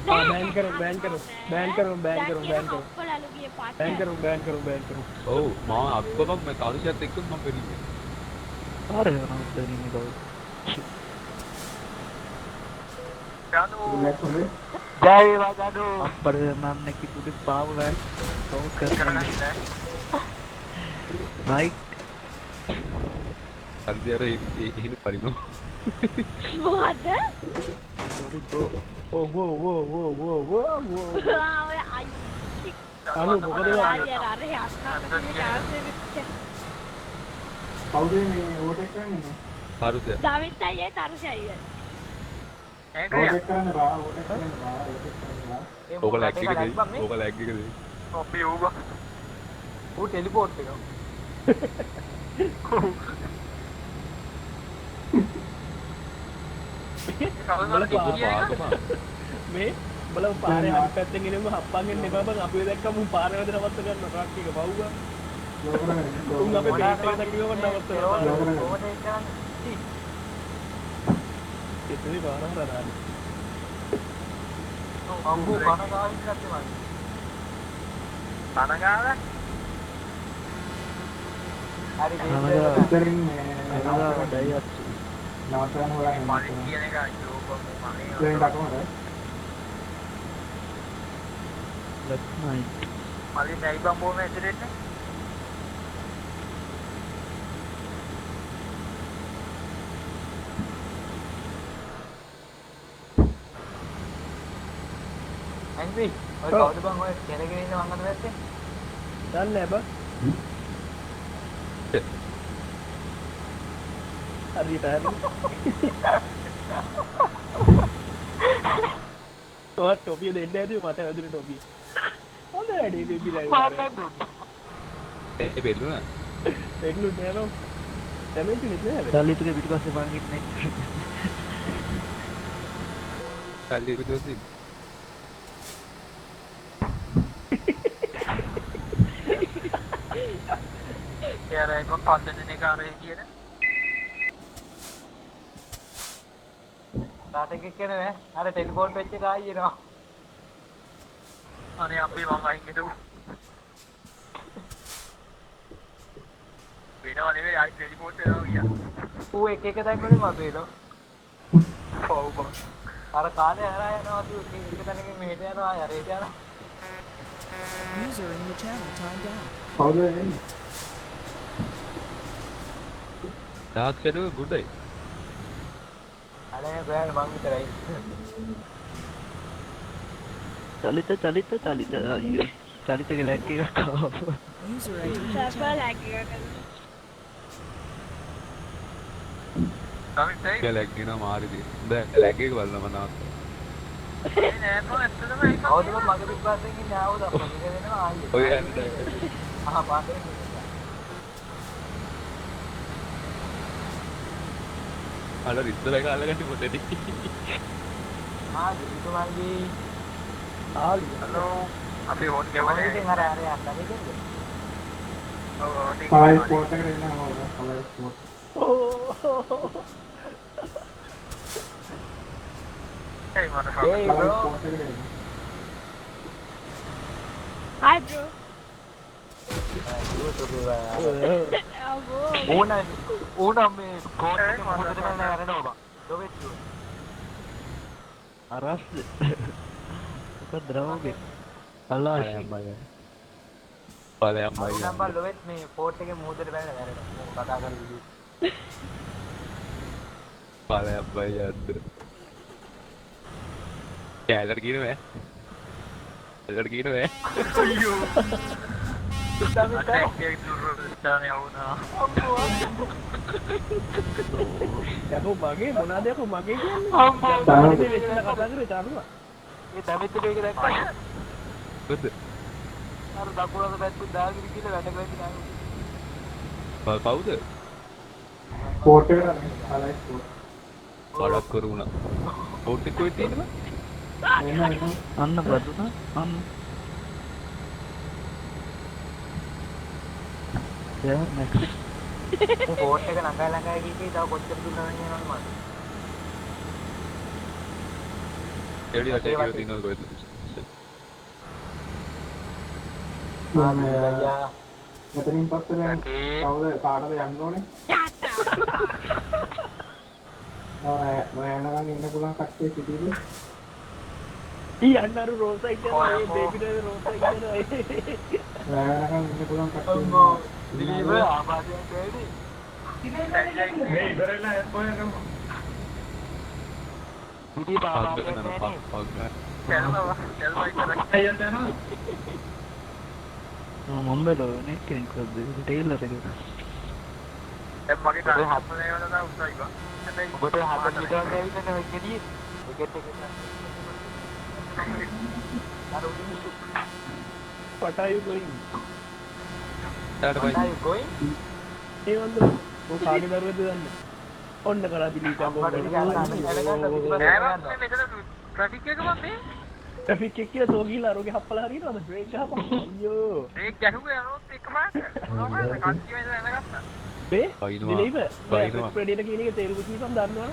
Speaker 7: බෑන් කරමු බෑන් කරමු බෑන් කරමු බෑන් කරමු බෑන් කරමු
Speaker 4: ඔක්කොලලු ගිය පාට
Speaker 7: බෑන් කරමු බෑන් කරමු බෑන් කරමු.
Speaker 5: ඔව් මම අක්කමක් මේ කවුරුත් එක්ක මම පෙරින්නේ
Speaker 8: පාර යනවා දෙන්නේ කවුද
Speaker 6: චදුව
Speaker 2: ලැග් වල
Speaker 6: ජය වේවා චදුව.
Speaker 8: අපර නන්න කිතුට පාවලා කවුද කරන්නේ රයිට්
Speaker 5: අන්තිර එහෙන පරිණෝ
Speaker 4: මොකද්ද?
Speaker 7: ඕ වෝ වෝ වෝ වෝ වෝ වෝ.
Speaker 4: ඔය අයි
Speaker 7: අනු මොකද වෙන්නේ?
Speaker 4: අර යාත්‍රා
Speaker 2: කවුද මේ ඕටෙක් කරන්නේ?
Speaker 5: හරුද
Speaker 4: දවිත් අයියේ තරුෂයි.
Speaker 6: ඒක
Speaker 2: ඕටෙක් කරන්න බා ඕටෙක් කරන්න බා ඕටෙක් කරන්න බා.
Speaker 5: ඕක ලැග් එකද ඕක ලැග් එකද
Speaker 6: අපි ඌව ඌ ටෙලිපෝට් එක.
Speaker 7: මේ බලව පාරේ අනිත් පැත්තෙන් එනම හප්පන්ගෙන් එපා බං අපි දැක්කම උන් පාරේ වැද නවත්ත ගන්න ට්‍රක් එක බවුවා. උන් අපේ ගේට් එක දකින්නම නවත්ත ගන්නවා.
Speaker 6: ඕට එක ගන්න.
Speaker 7: එතන පාර හරහා.
Speaker 6: අම්බු කනගාවින් ගත්තේ මම. කනගාව? හරි
Speaker 8: කනගාව.
Speaker 2: ඉතින් මේ
Speaker 8: ඩයිස්
Speaker 2: නවත්තන්න හොයන්නේ.
Speaker 6: මලින් කියන එක යෝගම මනේ.
Speaker 2: ඉතින් දක්වමද?
Speaker 8: ලක්මයි
Speaker 6: මලින් නැයි බම්බෝම ඇතුලෙන්නේ. ඇන්වි ඔය කවුද බං ඔය කෙනගෙන ඉන්න මං අත වැත්තේ?
Speaker 7: දන්නේ නැහැ බං. හරියට හරි. ඔය ටොපිය දෙන්න ඇති මට වැදුනේ ටොපිය. හොඳ වැඩේ බිබිලා.
Speaker 5: ඒ බෙල්ලුණා
Speaker 7: එක්ලු නෑනෝ. දැනෙන්නේ නැහැ.
Speaker 8: සල්ලිතුගේ පිටිපස්සේ මං ඉන්නේ
Speaker 5: සල්ලි විදෝසි
Speaker 6: යාර එක පස්සේ දෙන එක අරේ කියන. තාට එක කියන්නේ අර ටෙලිෆෝන් වෙච්ච එක ආයෙනවා. අනේ අපි මම අයින් හිටු. වෙනව නෙවෙයි ආයි ටෙලිෆෝන් එනවා ගියා. ඌ එක එක තැන්වලින් මතුවෙනවා. ඔව් බං. අර කාලේ හරහා යනවා අපි එක තැනකින් මෙහෙට යනවා ආය අරේට යනවා.
Speaker 1: User in the channel timed out.
Speaker 2: කවුද එන්නේ?
Speaker 5: දාත් කරුවේ ගුඩයි
Speaker 6: අනේ බෑන මං විතරයි.
Speaker 8: චලිත අයියෝ චලිතගේ ලැග් එකක් ආවා
Speaker 1: User entered your
Speaker 4: server
Speaker 1: channel.
Speaker 4: Lag එක.
Speaker 6: සමිතයි
Speaker 5: කියලා ලැග් වෙනවා මාරිදී දැන් ලැග් එක බලන්න මනාව
Speaker 6: නෑ කොහොමද ඇත්තටම ඒක කවුද මගේ පිටපස්සෙන් ඉන්නේ ආවද අප්පා මේක වෙනවා ආයේ.
Speaker 5: ඔය යන්නේ
Speaker 6: ආ පාතේ.
Speaker 5: අර ඉස්සර එක අල්ලගන්න පොතේදී
Speaker 6: ආ දිතුමල්ගේ
Speaker 7: ආලි.
Speaker 6: හලෝ අපි හොට් ගෙවනේ ඉතින් අර අර යන්න නේද? ඔව් ටික
Speaker 2: පායි ස්පෝට් එකට එන්න ඕන. පායි ස්පෝට්.
Speaker 6: ඒ මට
Speaker 2: පායි
Speaker 6: බ්‍රෝ
Speaker 2: ස්පෝට් එකට එන්න.
Speaker 4: Hi bro.
Speaker 6: ඕන මේ ෆෝන් එක මොකද කරන්න යරනවා බං. දොවෙච්චු.
Speaker 8: අරස් මොකක්ද රවගේ අල්ලාශ
Speaker 5: බලයම් බයි
Speaker 6: නම් බල ලොවෙත් මේ පෝට් එකේ මුහුදට බැලලා වැරෙනවා. මොකක් කතා කරන්නේ විදිහ.
Speaker 5: බලයම් බයි යද්ද කැලර් කියනවා කැලර් කියනවා
Speaker 6: අයියෝ. ඒක දුරස්ථානේ වුණා.
Speaker 7: යකෝ මගේ මොනවාද යකෝ මගේ කියන්නේ
Speaker 6: අම්මා.
Speaker 7: දැන් වෙච්ච කතා කරේ තාරුවා
Speaker 6: ඒ තමෙත් මේක දැක්කා.
Speaker 5: කොද්ද
Speaker 6: අර දකුණට බැස්සු දාගෙන ගිහලා වැඩ කරගෙන ආවා.
Speaker 5: කවුද
Speaker 2: පෝට් එකට හලයි පෝට්.
Speaker 5: බලක් කරුණා පොට් එක කොහෙද තියෙන්නේ
Speaker 8: අන්න බදුනා අන්න යා නැක්ස්
Speaker 6: පෝට් එක ළඟයි ගිහින් තව කොච්චර දුරට යනවද මම.
Speaker 5: එළිය ටේකියෝ තියෙනවද කොහෙද
Speaker 6: අයියා.
Speaker 2: මෙතනින් පස්සේ දැන් කවුද කාටද යන්න ඕනේ? මම යනකම් ඉන්න පුළුවන් කට්ටිය සිටිද?
Speaker 7: ඊ අන්නරු රෝසයි කියන ඒ බේබිනේ රෝසයි කියන
Speaker 2: මම යනකම් ඉන්න පුළුවන් කට්ටිය.
Speaker 6: අම්මෝ. දිලිව ආපාදයෙන් කෑවේ.
Speaker 3: මේ ඉවරලා එපොයකම
Speaker 6: පිටි පාරක්
Speaker 5: පග්ග
Speaker 6: නෑ.
Speaker 3: කැලනවා ඉතල අයියන්ට යනවා
Speaker 8: මොම්බෙලෝ නේ කෙනෙක් වද ටේලර් එක
Speaker 3: දැන් මගේ කාර්ය හත්නේ වල දා උසයි බා හැබැයි
Speaker 6: ඔබට හත පිටවක් ඇවිල්ලා ඔය ගෙඩිය. විකට් එක. අර උඩින්
Speaker 7: පටායු ගොයින්
Speaker 5: ඊට පස්සේ
Speaker 6: ආයි කොයි?
Speaker 7: ඒ වන්ද ඔය කාගේ දරුවද දන්නේ ඔන්න කරා දිලීට
Speaker 6: අප්පට ටික අර අර ගන්න පිටිපස්ස
Speaker 3: නෑ මෙතන ට්‍රැෆික් එක මම
Speaker 7: ට්‍රැෆික් එක කියලා තෝ ගිහලා අරෝගේ හප්පලා හරිනවද බ්‍රේක් ගහපන් අයියෝ
Speaker 3: මේ ගැහුවේ යනොත් එකපාරට මොනවද කන්ටි වෙන දැනගත්තා
Speaker 7: බේ
Speaker 5: වයින්නවා.
Speaker 7: දිලීප
Speaker 5: වයින්නවා.
Speaker 7: ප්‍රෙඩේට කියන එක තේරුම් කීපම් දන්නවද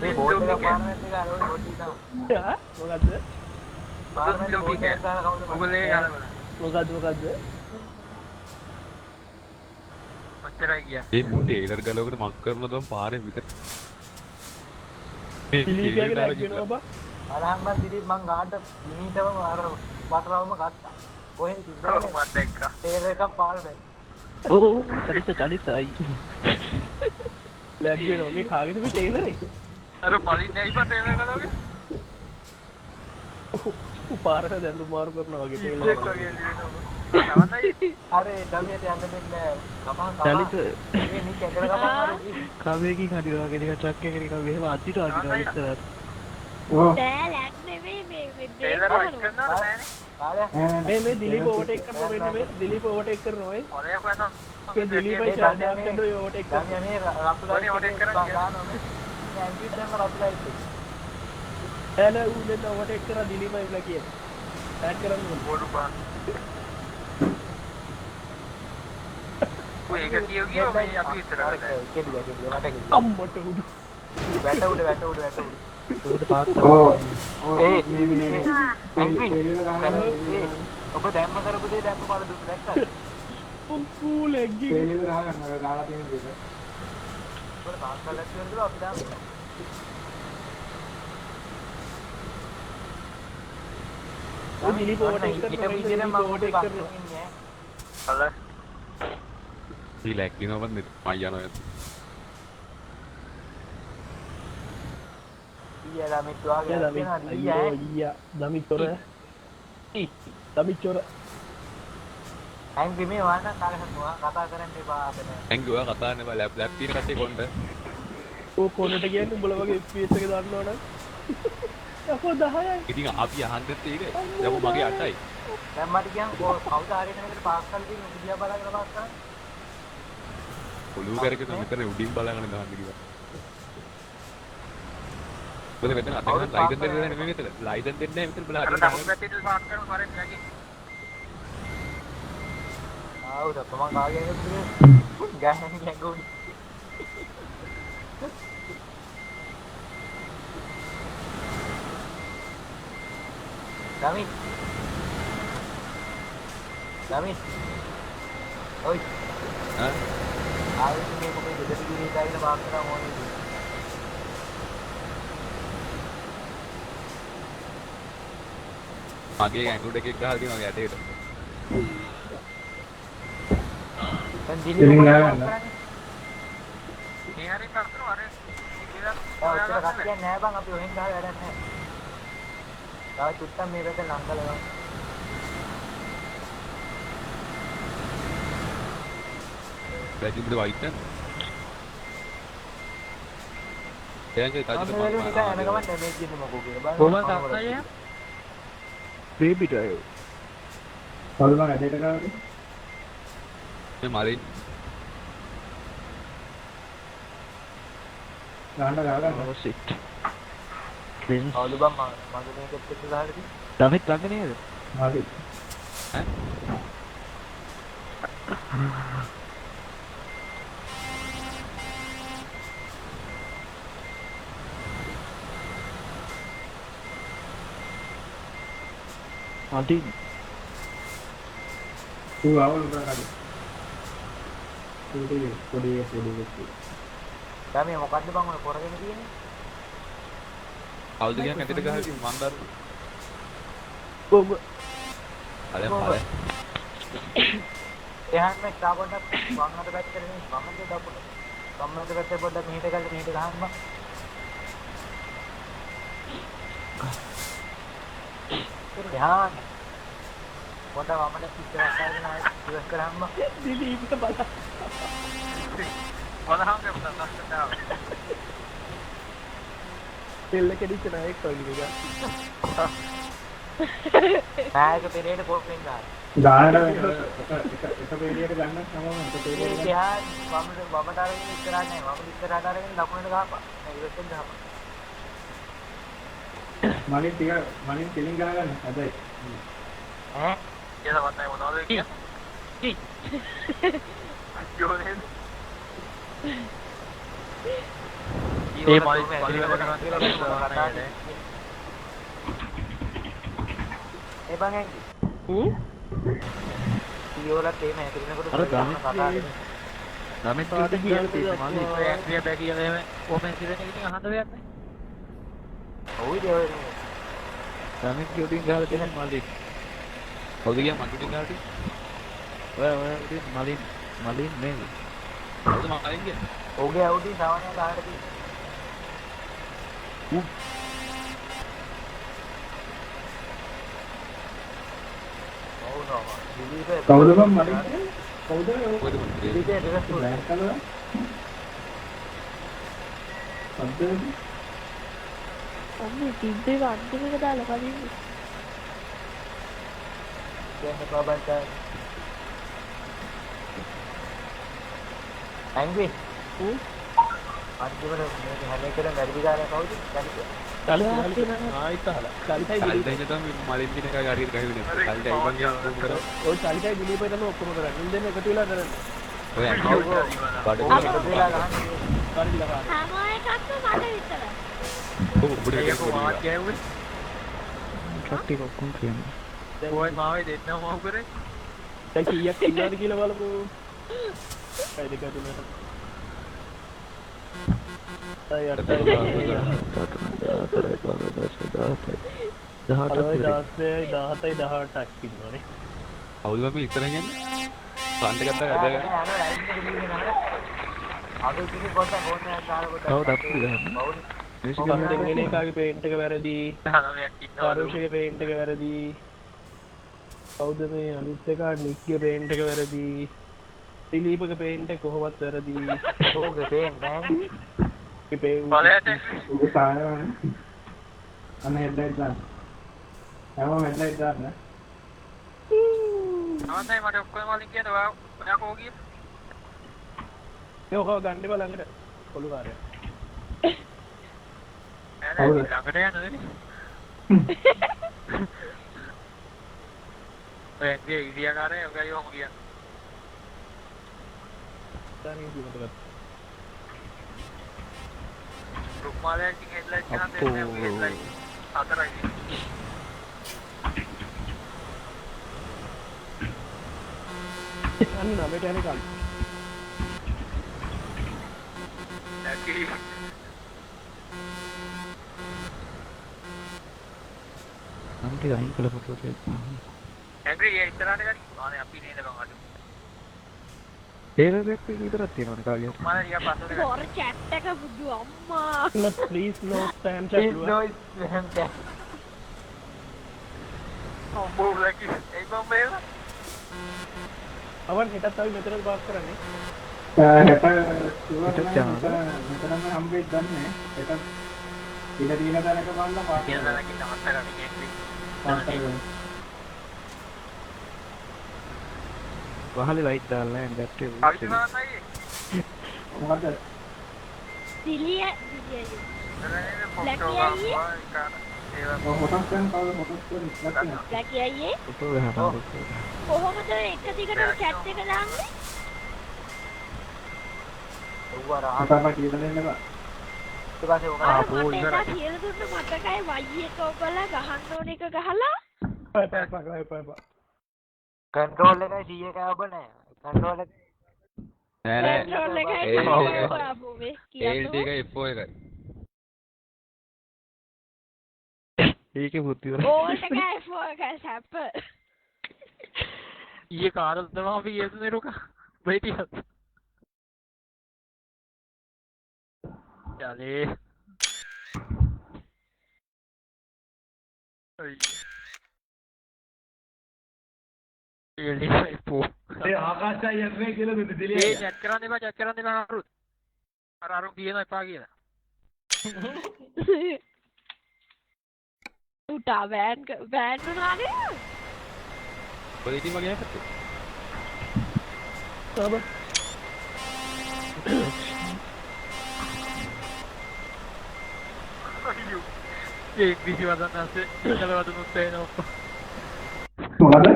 Speaker 6: මේ බෝඩ් එක පාරමෙන්ට් එක අර ඔය පොඩි තමයි.
Speaker 7: ආ මොකද්ද
Speaker 6: පාරමෙන්ට් බෝඩ් එක දාලා කවුද?
Speaker 3: ඔබලේ ගලවලා
Speaker 7: මොකද්ද
Speaker 3: ඔච්චරයි ගියා
Speaker 5: ඒ ටේලර් ගලවකට මක් කරලා දැන් පාරේ විතර
Speaker 7: දිලීපගේ ලැග් වෙනවා බා
Speaker 6: අරහන් මන් දිලි මං ගාඩ මිනිටම අර වටරවම ගත්තා. කොහෙන් තිබ්බද?
Speaker 3: මම දැක්කා
Speaker 6: තේර එකක් පාර බෑ.
Speaker 8: ඕ චලිත අයි
Speaker 7: ලැග් වෙනවා මේ කාගේද මේ ටේලරේ
Speaker 3: අර පලින්නේ ඇයි පට එන කතාවගේ
Speaker 7: පාරට දැන් මාරු කරනවා වගේ
Speaker 3: ඒක
Speaker 7: ටේලර්
Speaker 3: වගේ නවතයි
Speaker 6: අර ඩමියට යන්න දෙන්නේ ගමන්
Speaker 8: චලිත
Speaker 6: මේ නික ඇදලා ගමන් අර
Speaker 8: කවේකින් හරි වගේ නිකන් ට්‍රක් එකකින් නිකන් මෙහෙම අද්දිට අදිනවා ඉස්සරහට
Speaker 2: ඔව්.
Speaker 4: බෑ ලැග් නෙමෙයි මේ
Speaker 3: ටේලර් වයිස් කරනවා නෑනේ
Speaker 6: කාලයක්
Speaker 7: මේ දිලීප ඕවර්ටේක් කරනවා මෙන්න මේ දිලීප ඕවර්ටේක් කරනවා ඔය
Speaker 3: ඔලේ කොහෙද
Speaker 7: මේ දිලීපයි ෂාඩ්ඩාක් කරන ඔය ඕවර්ටේක් කරනවා
Speaker 6: ගමියා මේ රතුලයි
Speaker 3: ඔනේ කරන්නේ.
Speaker 6: ගානවා මේ ඇන්ටිඩ් දැම්ම රතුලයි
Speaker 7: එළ උදේට ඕවර්ටේක් කරා දිලීපයි කියලා කියන්නේ ටැග් කරන්න ඕනේ
Speaker 3: බෝඩු පාන ඔය ඒක කියෝ මේ අපි ඉස්සරහට
Speaker 6: කෙඩිලා මට කිව්වා
Speaker 7: අම්මට උඩු
Speaker 6: වැට උඩ
Speaker 8: උඩ පාත්
Speaker 2: ඔව්.
Speaker 6: ඒ
Speaker 2: මේ
Speaker 6: ඔබ දැම්ම කරපු දේ දැම්ම පාර දුක් දැක්කද?
Speaker 7: උක්කූ ලැග් එක
Speaker 2: තේලිව ගහගන්න ගාලා තියෙන දෙක.
Speaker 6: ඔබ මාස්කලක් කියනද අපි දාමු.
Speaker 7: ඔය දිලීප ඕවර්ටේක් කරනවා දිලීප ඕවර්ටේක් කරනවා
Speaker 3: හල
Speaker 5: රිලැක්ස් වෙනවා වන්ද මයි යනවා
Speaker 6: ඊයලා මේ තුවාගේ
Speaker 7: යා දමි අයියෝ ඊයා දමි චොර දමි චොර
Speaker 6: ඇංගි මේ වන්න කාලෙන්නවා කතා කරන්න එපා අපේ.
Speaker 5: thank you කතා කරන්න බෑ ලැප් තියෙන කට්ටිය කොණ්ඩ
Speaker 7: ඕ කොනට කියන්නේ උඹලා වගේ FPS එක දාන්නවනම් යකෝ 10යි
Speaker 5: ඉතින් අපි අහන්න තියෙන්නේ යකෝ මගේ 8යි
Speaker 6: දැන් මට කියන් කවුද හරි කෙනෙකුට පාස් කරලා තියෙන උදියා බලාගෙන පාස් කරන්නේ.
Speaker 5: ඔලුව කරගෙන මෙතන උඩින් බලාගෙන ගහන්න කිව්වා බල මෙතන අතේ ගන්න ලයිට් දෙන්න නෙමෙයි මෙතන ලයිට් දෙන්න නැහැ මෙතන බලා
Speaker 3: අර
Speaker 5: අතේ
Speaker 3: දකුණු පැත්තේ පාස් කරන පාරේ නැගී
Speaker 6: ආවද තමන් කාගේ නේද ගහන්නේ ගැඟුනි. Dami. Oi.
Speaker 5: හා
Speaker 6: ආයෙත් මේ මොකද දෙදෙනෙක් ගිහින් දාගෙන පාස් කරා මොනවද?
Speaker 5: මගේ ඇඟුඩ එකක් ගහලා තියෙනවා ගැටේට.
Speaker 6: දැන්
Speaker 2: ඉතින්
Speaker 6: දිලි
Speaker 2: ගාගන්න.
Speaker 6: මේ හරි කරතන අර ඔයාලා කට්ටිය නෑ බං අපි ඔහෙන් ගහලා වැඩක් නෑ. තව චුට්ටක් මේ පැත්තෙන් ලං කරලා
Speaker 5: වැජිබුඩ වයිට් නේ. එයන්ගේ තාජුට
Speaker 6: මම නිකන් යන ගමන් ඩැමේජ් දෙන්නේ මොකෝ කියලා බලන්න.
Speaker 8: කොහමද තාත්තයි? බේබිට අයෝ.
Speaker 2: කවුද මම ඇදේට ගාවේ?
Speaker 5: මේ මරින්
Speaker 2: ගාන්න.
Speaker 8: Oh shit. Prince.
Speaker 6: අවුල බං මගේ මේකත් එක්ක ගහලා තියෙන්නේ.
Speaker 8: දමිත් ළඟ නේද?
Speaker 2: හරි.
Speaker 5: ඈ
Speaker 8: අන්ටි
Speaker 2: ඌ ආවල කරගන්න. පොඩි.
Speaker 6: දැන් මේ මොකද්ද බං ඔය කරගෙන තියෙන්නේ?
Speaker 5: අවුල්ද ගියන් ඇටට ගහලා තියෙන මන්දර.
Speaker 8: බොම්බ.
Speaker 5: අලෙන්
Speaker 6: එහාන් මේ තා පොඩ්ඩක් වම් අත පැත්තට නෙමෙයි වම් අතේ දකුණ. වම් අත පැත්තේ පොඩ්ඩක් මෙහෙට ගන්න මෙහෙට ගහන්න බං. එහාන් පොඩ්ඩක් වමට ඉස්සරහට කරගෙන ආයෙත් ඉවස් කරාම බං.
Speaker 7: දිලීපට බලන්න.
Speaker 6: වලහාගේ පුතා නැස්කට ආව.
Speaker 7: තෙල්ල කැඩිච්ච නායක වගේ ගා.
Speaker 6: නායක පෙරේට පොක්ෙන් ගන්න.
Speaker 2: ගානට එක පේලියට ගන්න සමම එක පේලියට ගන්න.
Speaker 6: එහාන් වමට අරගෙන ඉස්සරහට නෑ වමට ඉස්සරහට අරගෙන දකුණට ගහපන්. ඉවසෙන් ගහපන්.
Speaker 2: මලින් කෙලින් ගාගන්න. හැබැයි
Speaker 6: ඈ ඒක තමයි මොනවද කියන්නේ? අයියෝ නේද? ඒ මල් ඒ බංගෙන් ඊයෝලත් එහෙම හැදෙනකොට
Speaker 8: අර දමිත් දමිත් උඩ ගියලා තියෙන මාළි.
Speaker 6: ඔය ඇක්‍රිය බෑ කියලා එහෙම කොමෙන්ට් එකකින් ඉතින් අහන්න දෙයක් නැහැ. ඔව් ඒ
Speaker 8: දමිත් උඩින් ගහලා තියෙන මාළි.
Speaker 5: අවුල්ද ගියන් මන්ට උඩින් ගහලා තියෙන.
Speaker 8: ඔය උඩින් මලින් නේද?
Speaker 5: අවුල්ද මලින් ගියන්.
Speaker 6: ඔහුගේ අවුටි සාමාන්‍ය ගහකට තියෙනවා. ඔව් නෝ. දිලීපේ
Speaker 2: කවුද මම මලින් කවුද
Speaker 5: කොහෙද මන්ට?
Speaker 6: දිලීපේ ටිකක් තුන.
Speaker 2: බ්ලැක් කලර් සද්ද
Speaker 4: අම්මේ තිබ්බේ වන්දිමක දාලා කලින්
Speaker 6: කියන්නේ බබන්ට ඇංග්‍රි අන්තිමට මේ හැම එකටම වැඩි ගානේ කවුද?
Speaker 7: ආයිත් අහලා. චලිතයි
Speaker 5: කල්ද
Speaker 7: දිලීප.
Speaker 5: ඉන්න තමයි මලින් දින එක හරියට ගහුවේ නේද? කල්ද ඉබන් ගියන් කොහොම කරා?
Speaker 7: ඔය චලිතයි දිලීපයි තමයි ඔක්කොම කරන්නේ. උන් දෙන්න එකතු වෙලා කරන්නේ.
Speaker 5: ඔය ඇඟිලි බඩ
Speaker 6: වෙලා ගහන්නේ.
Speaker 7: කාරිලා කාරේ.
Speaker 4: හැම එකක්ම මට විතරයි.
Speaker 5: ඔව් උඩට
Speaker 6: ඒක මාත් ගැහුවේ.
Speaker 8: කට්ටිය ඔක්කොම කියන්නේ.
Speaker 6: දැන් ඔය මාවේ දෙන්නම මව කරේ.
Speaker 7: දැන් කීයක් ඉන්නවද කියලා බලමු. කයි දෙක තුනට. අය අටයි 18ක් ඉන්නවනේ.
Speaker 5: අවුල් අපි ඉස්සරහින් යන්නේ. සාන්ත ගත්තා ගඩ ගන්න.
Speaker 6: අද ඉතින් පොඩ්ඩක් ඕනේ දාලා පොඩ්ඩක්.
Speaker 8: තව දක්ෂ ගන්න.
Speaker 7: පස්සෙන් එන එකාගේ පේන්ට් එක වැරදි.
Speaker 6: තාමයක් ඉන්නවා.
Speaker 7: ආරුෂිගේ පේන්ට් එක වැරදි. කවුද මේ අනිත් එක නික්ගේ පේන්ට් එක වැරදි. දිලීපගේ පේන්ට් එක කොහොමවත් වැරදි.
Speaker 6: ඕකේ පේන්නේ නැහැ.
Speaker 7: ඒ පේන්ට්
Speaker 6: බලයට
Speaker 2: උඹ සායවනේ. අන්න හෙඩ්ලයිට් දාන්න. හැමෝම හෙඩ්ලයිට් දාන්න.
Speaker 6: අවසයි මට ඔක්කොම වලින් කියන්න ඔයා කෝ ගියේ?
Speaker 7: ඒ ඔකව ගන්න බලන්න පොළු කාර්යය.
Speaker 6: නෑ ළඟට යන්න දෙන්නේ. ඔය ඇන්ටි ඉඩියාකාරය ඔයගොල්ලෝ යොමු ගියා.
Speaker 7: දැන් ඉතින් මතක.
Speaker 6: රුක්මාලයන් ටික හෙඩ්ලයිට් ගන්න දෙන්නේ ඔය හෙඩ්ලයිට් හතරයි.
Speaker 7: අන්න නමට යන කල්.
Speaker 6: ඇටි
Speaker 8: නම් ටික අයින් කළ ෆොටෝ ටික.
Speaker 6: ඇඟ්‍රි ඒ ඉස්සරහට ගනි. ආනේ අපි නේද බං අඩු.
Speaker 8: ටේලර් එකක් විතරක් තියෙනවනේ කාගේ.
Speaker 6: මම ටිකක් පස්සට ගන්න.
Speaker 4: පොර chat එක බුදු අම්මා.
Speaker 7: please no spam chat
Speaker 6: Please no spam chat. අම්මෝ ලකි. ඒ බම් මේක.
Speaker 7: අවන් හෙටත් අපි මෙතන පාස් කරන්නේ.
Speaker 2: මෙතනම හම්බෙයි දන්නේ. ඒක ඉල දින තැනක බලන්න පාස්
Speaker 6: කියන දණකින් නවත්ත ගන්න කියන්නේ.
Speaker 8: වහලේ ලයිට් දාලා නැහැ බැටරි.
Speaker 6: අවිස්වාසයි.
Speaker 2: මොකද
Speaker 4: සිලිය
Speaker 2: හොටස් ගන්න කවුද හොටස් කරන්නේ නැත්නම්
Speaker 4: ලකි අයියේ
Speaker 8: ෆොටෝ ගහනවා.
Speaker 4: කොහොමද එක දිගට chat එක දාන්නේ?
Speaker 6: ඔව්වා රහ.
Speaker 2: අතපා කියලා දෙන්න බා.
Speaker 6: ඊට පස්සේ ඔක
Speaker 4: අර මට එක කියලා දුන්න මතකයි වයි එක ඔබලා ගහන්න ඕන එක ගහලා
Speaker 6: කන්ට්‍රෝල් එකයි C එක ඔබ නැහැ. කන්ට්‍රෝල් එක
Speaker 5: නෑ නෑ.
Speaker 4: control එකයි ආපු මේ
Speaker 5: ALT
Speaker 4: කියන්නකෝ.
Speaker 5: එකයි F4 එකයි.
Speaker 8: ඒකේ පුත් ඉවරයි.
Speaker 4: ඕල්ට එකයි ෆෝ එකයි සැප.
Speaker 6: ඊයේ කාටද තමයි අපි කියසනේ රුක. වෙයිටියත්. යාලේ. අයි. එළියේ පො.
Speaker 3: ඒ ආකාශය යන්නේ කියලා දුන්නේ
Speaker 6: ඒ
Speaker 3: දෙලිය.
Speaker 6: chat කරන්න එපා අරුත්. අර කියනවා එපා කියලා.
Speaker 4: උටා වෑන් උනානේ.
Speaker 5: ඔය ඉතින් මගේ හැප්පත්.
Speaker 6: අයියෝ. ඒ කිසි වදන් නැස්සේ ඉතල වදනුත් එනවා.
Speaker 2: මොකද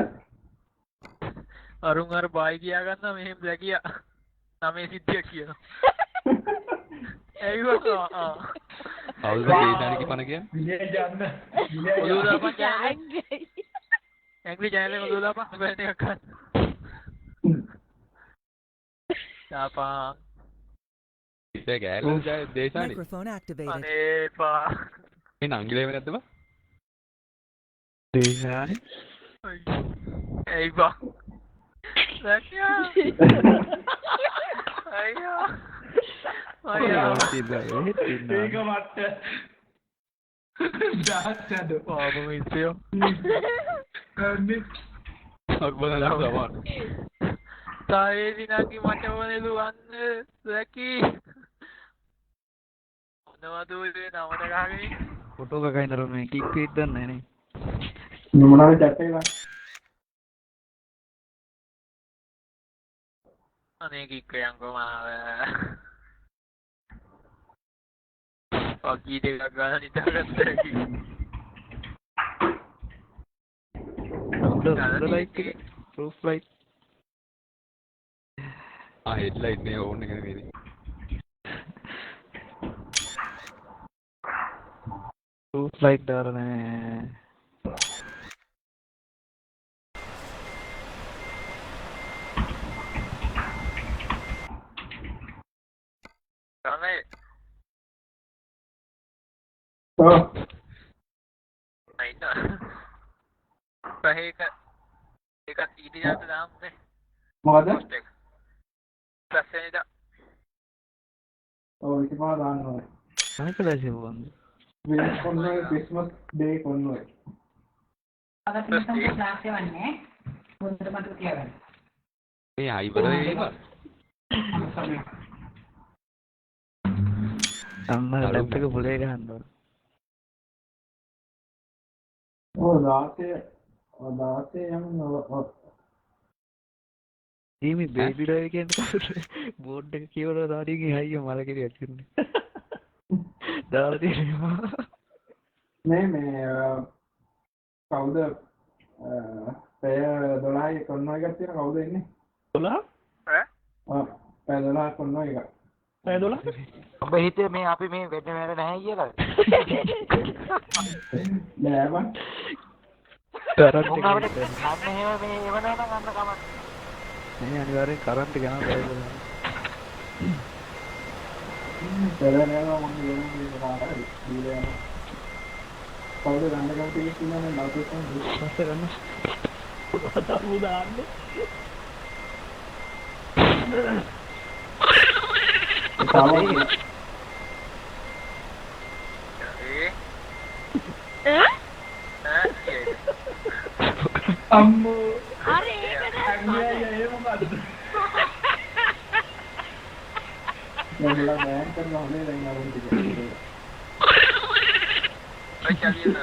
Speaker 6: අරුන් අර බයි කියා ගන්නවා මෙහෙම දැකියා. නමේ සිද්ධිය කියනවා. ඒගොල්ලෝ
Speaker 5: කවුද කේසානිකේ පණ කියන්නේ?
Speaker 3: විලේ යන්න.
Speaker 6: ඔලුව දාපන් channel
Speaker 4: ඇංග්‍රි.
Speaker 6: ඇඟ්‍රි channel එක ඔලුව දාපන් බෑන් එකක් ගන්න. දාපන්.
Speaker 5: ඉතින් ගෑල්ලෝ දේශානේ.
Speaker 1: Microphone activated.
Speaker 6: අනේ පා.
Speaker 5: එන අංගලේම නැද්ද බා?
Speaker 8: දේශානේ.
Speaker 6: ඒයි බා. දැකියා. අයියෝ. අයියෝ.
Speaker 3: ඒක වට. දාස්සද.
Speaker 6: පාප මිත්‍යෝ.
Speaker 3: කන්නේ.
Speaker 5: අක්බලලා සමාන.
Speaker 6: තායේ දිනකි මට ඕනෙලු අන්න දැකි. මොනවද ඔය නමත ගහගෙන
Speaker 8: ෆොටෝ ගගයි නතර මේ ක්ලික් ක්ලික් දන්නේ නේ.
Speaker 2: මොනවාද chat එක ගන්න.
Speaker 6: අනේ කික්ක යන්කෝ මාව. ඔකී දෙකක් ගන්න ඉඳගත්තා කි.
Speaker 8: උඩ ලයිට් එක ප්‍රූෆ් ලයිට්.
Speaker 5: හෙඩ්ලයිට් නේ ඕන් එක නෙමෙයි.
Speaker 8: ප්‍රූෆ් ලයිට් දාලා නෑ.
Speaker 6: තමයි
Speaker 2: ඔව්
Speaker 6: අයින. පහේක එකක් ඊට යට දාන්නේ.
Speaker 2: මොකද
Speaker 6: පොස්ට් එක. පස්සේ
Speaker 2: ඔව් ඉතිපා දාන්න ඕනේ
Speaker 8: අනකලා සෙවුවන්.
Speaker 2: වෙනස් කොන්නෝයි ක්‍රිස්මස් ඩේ කොන්නෝයි
Speaker 5: මේ අයිබර ඒක.
Speaker 8: අම්මා ලැප් එක පුලේ ගහන්න ඕන.
Speaker 2: ඔව් 16 යම්
Speaker 8: ඊමි බේබි ඩොයි කියන්නේ බෝඩ් එක කියවලා දාඩියගේ හයිය මල කෙලියක් ඉන්නේ. දාලා තියෙනවා.
Speaker 2: මේ කවුද පැය 12යි කොන්නෝ එකක් තියෙන කවුද ඉන්නේ
Speaker 7: 12
Speaker 2: පැය 12 කොන්නෝ එක
Speaker 7: පැය 12
Speaker 6: ඔබ හිතේ මේ අපි මේ වෙන්න වැඩ නැහැ කියලා.
Speaker 2: නෑ බං
Speaker 8: කරන්ට්
Speaker 6: මොකද
Speaker 8: එක
Speaker 6: අන්න එහෙම මේ එවනවා නම් අන්න කමක්.
Speaker 8: නේ අනිවාර්යෙන් කරන්ට් එක යනවා බෑ.
Speaker 2: පෙර නෑම මම යන්නේ කාටද දීලා යනවා කවුද ගන්න කවුද කියලා මම ලාපුවා
Speaker 8: පස්සේ ගන්න.
Speaker 7: කතාව දාන්නේ.
Speaker 2: අම්මෝ
Speaker 4: අර ඒකට
Speaker 2: ඒ මොකද්ද මමලා බෑන් කරනවා හොනේ දැන් අරුන් ටික
Speaker 6: ඔය කියලියන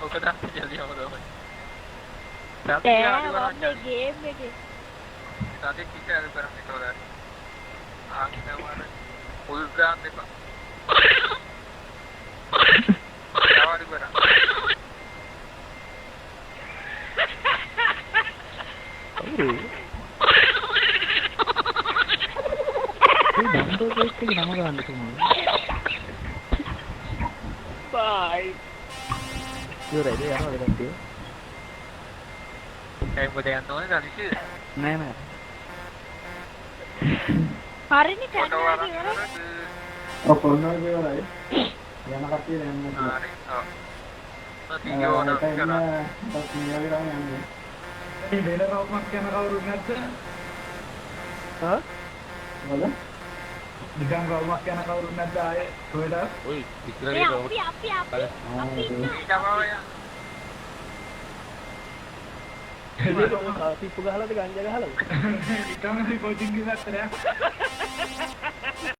Speaker 6: ඔක තමයි කියලියම තමයි
Speaker 4: ඒ ගේම් එකේ
Speaker 6: තාත්තේ කිචාර කරන්නේ තෝරා ආකිනවන ෆුල් ග්‍රාන්ඩ් එක ආවරි කරා
Speaker 8: නම්බර් එකේ නම ගන්න තුමා.
Speaker 7: බයි.
Speaker 8: ඉවරයිද යනවද කට්ටිය?
Speaker 6: ඒ මොකද යන්න ඕනේ දාලිසි
Speaker 8: නෑ නෑ.
Speaker 4: හරිනේ කන්නාඩි ඉවරයි.
Speaker 2: කොන්නෝ ඉවරයි යන කට්ටිය දැන් යනවා
Speaker 6: හරි ඔව් වීඩියෝ නෝට් කරා
Speaker 2: බස් නියවිලා යන්නේ
Speaker 3: මේ වෙන රවුමක් යන කවුරුත් නැද්ද?
Speaker 7: හා?
Speaker 2: මොකද
Speaker 3: නිකන් රවුමක් යන කවුරුත් නැද්ද ආයේ කොහෙද?
Speaker 5: ඔයි ඉස්සරහේ
Speaker 4: මේ
Speaker 5: රෝඩ්
Speaker 4: අපි ඉන්නවා.
Speaker 6: ඊටමෝය
Speaker 7: පිප්පු ගහලාද ගංජා ගහලාද?
Speaker 3: නිකන් කොචින් ගිහත්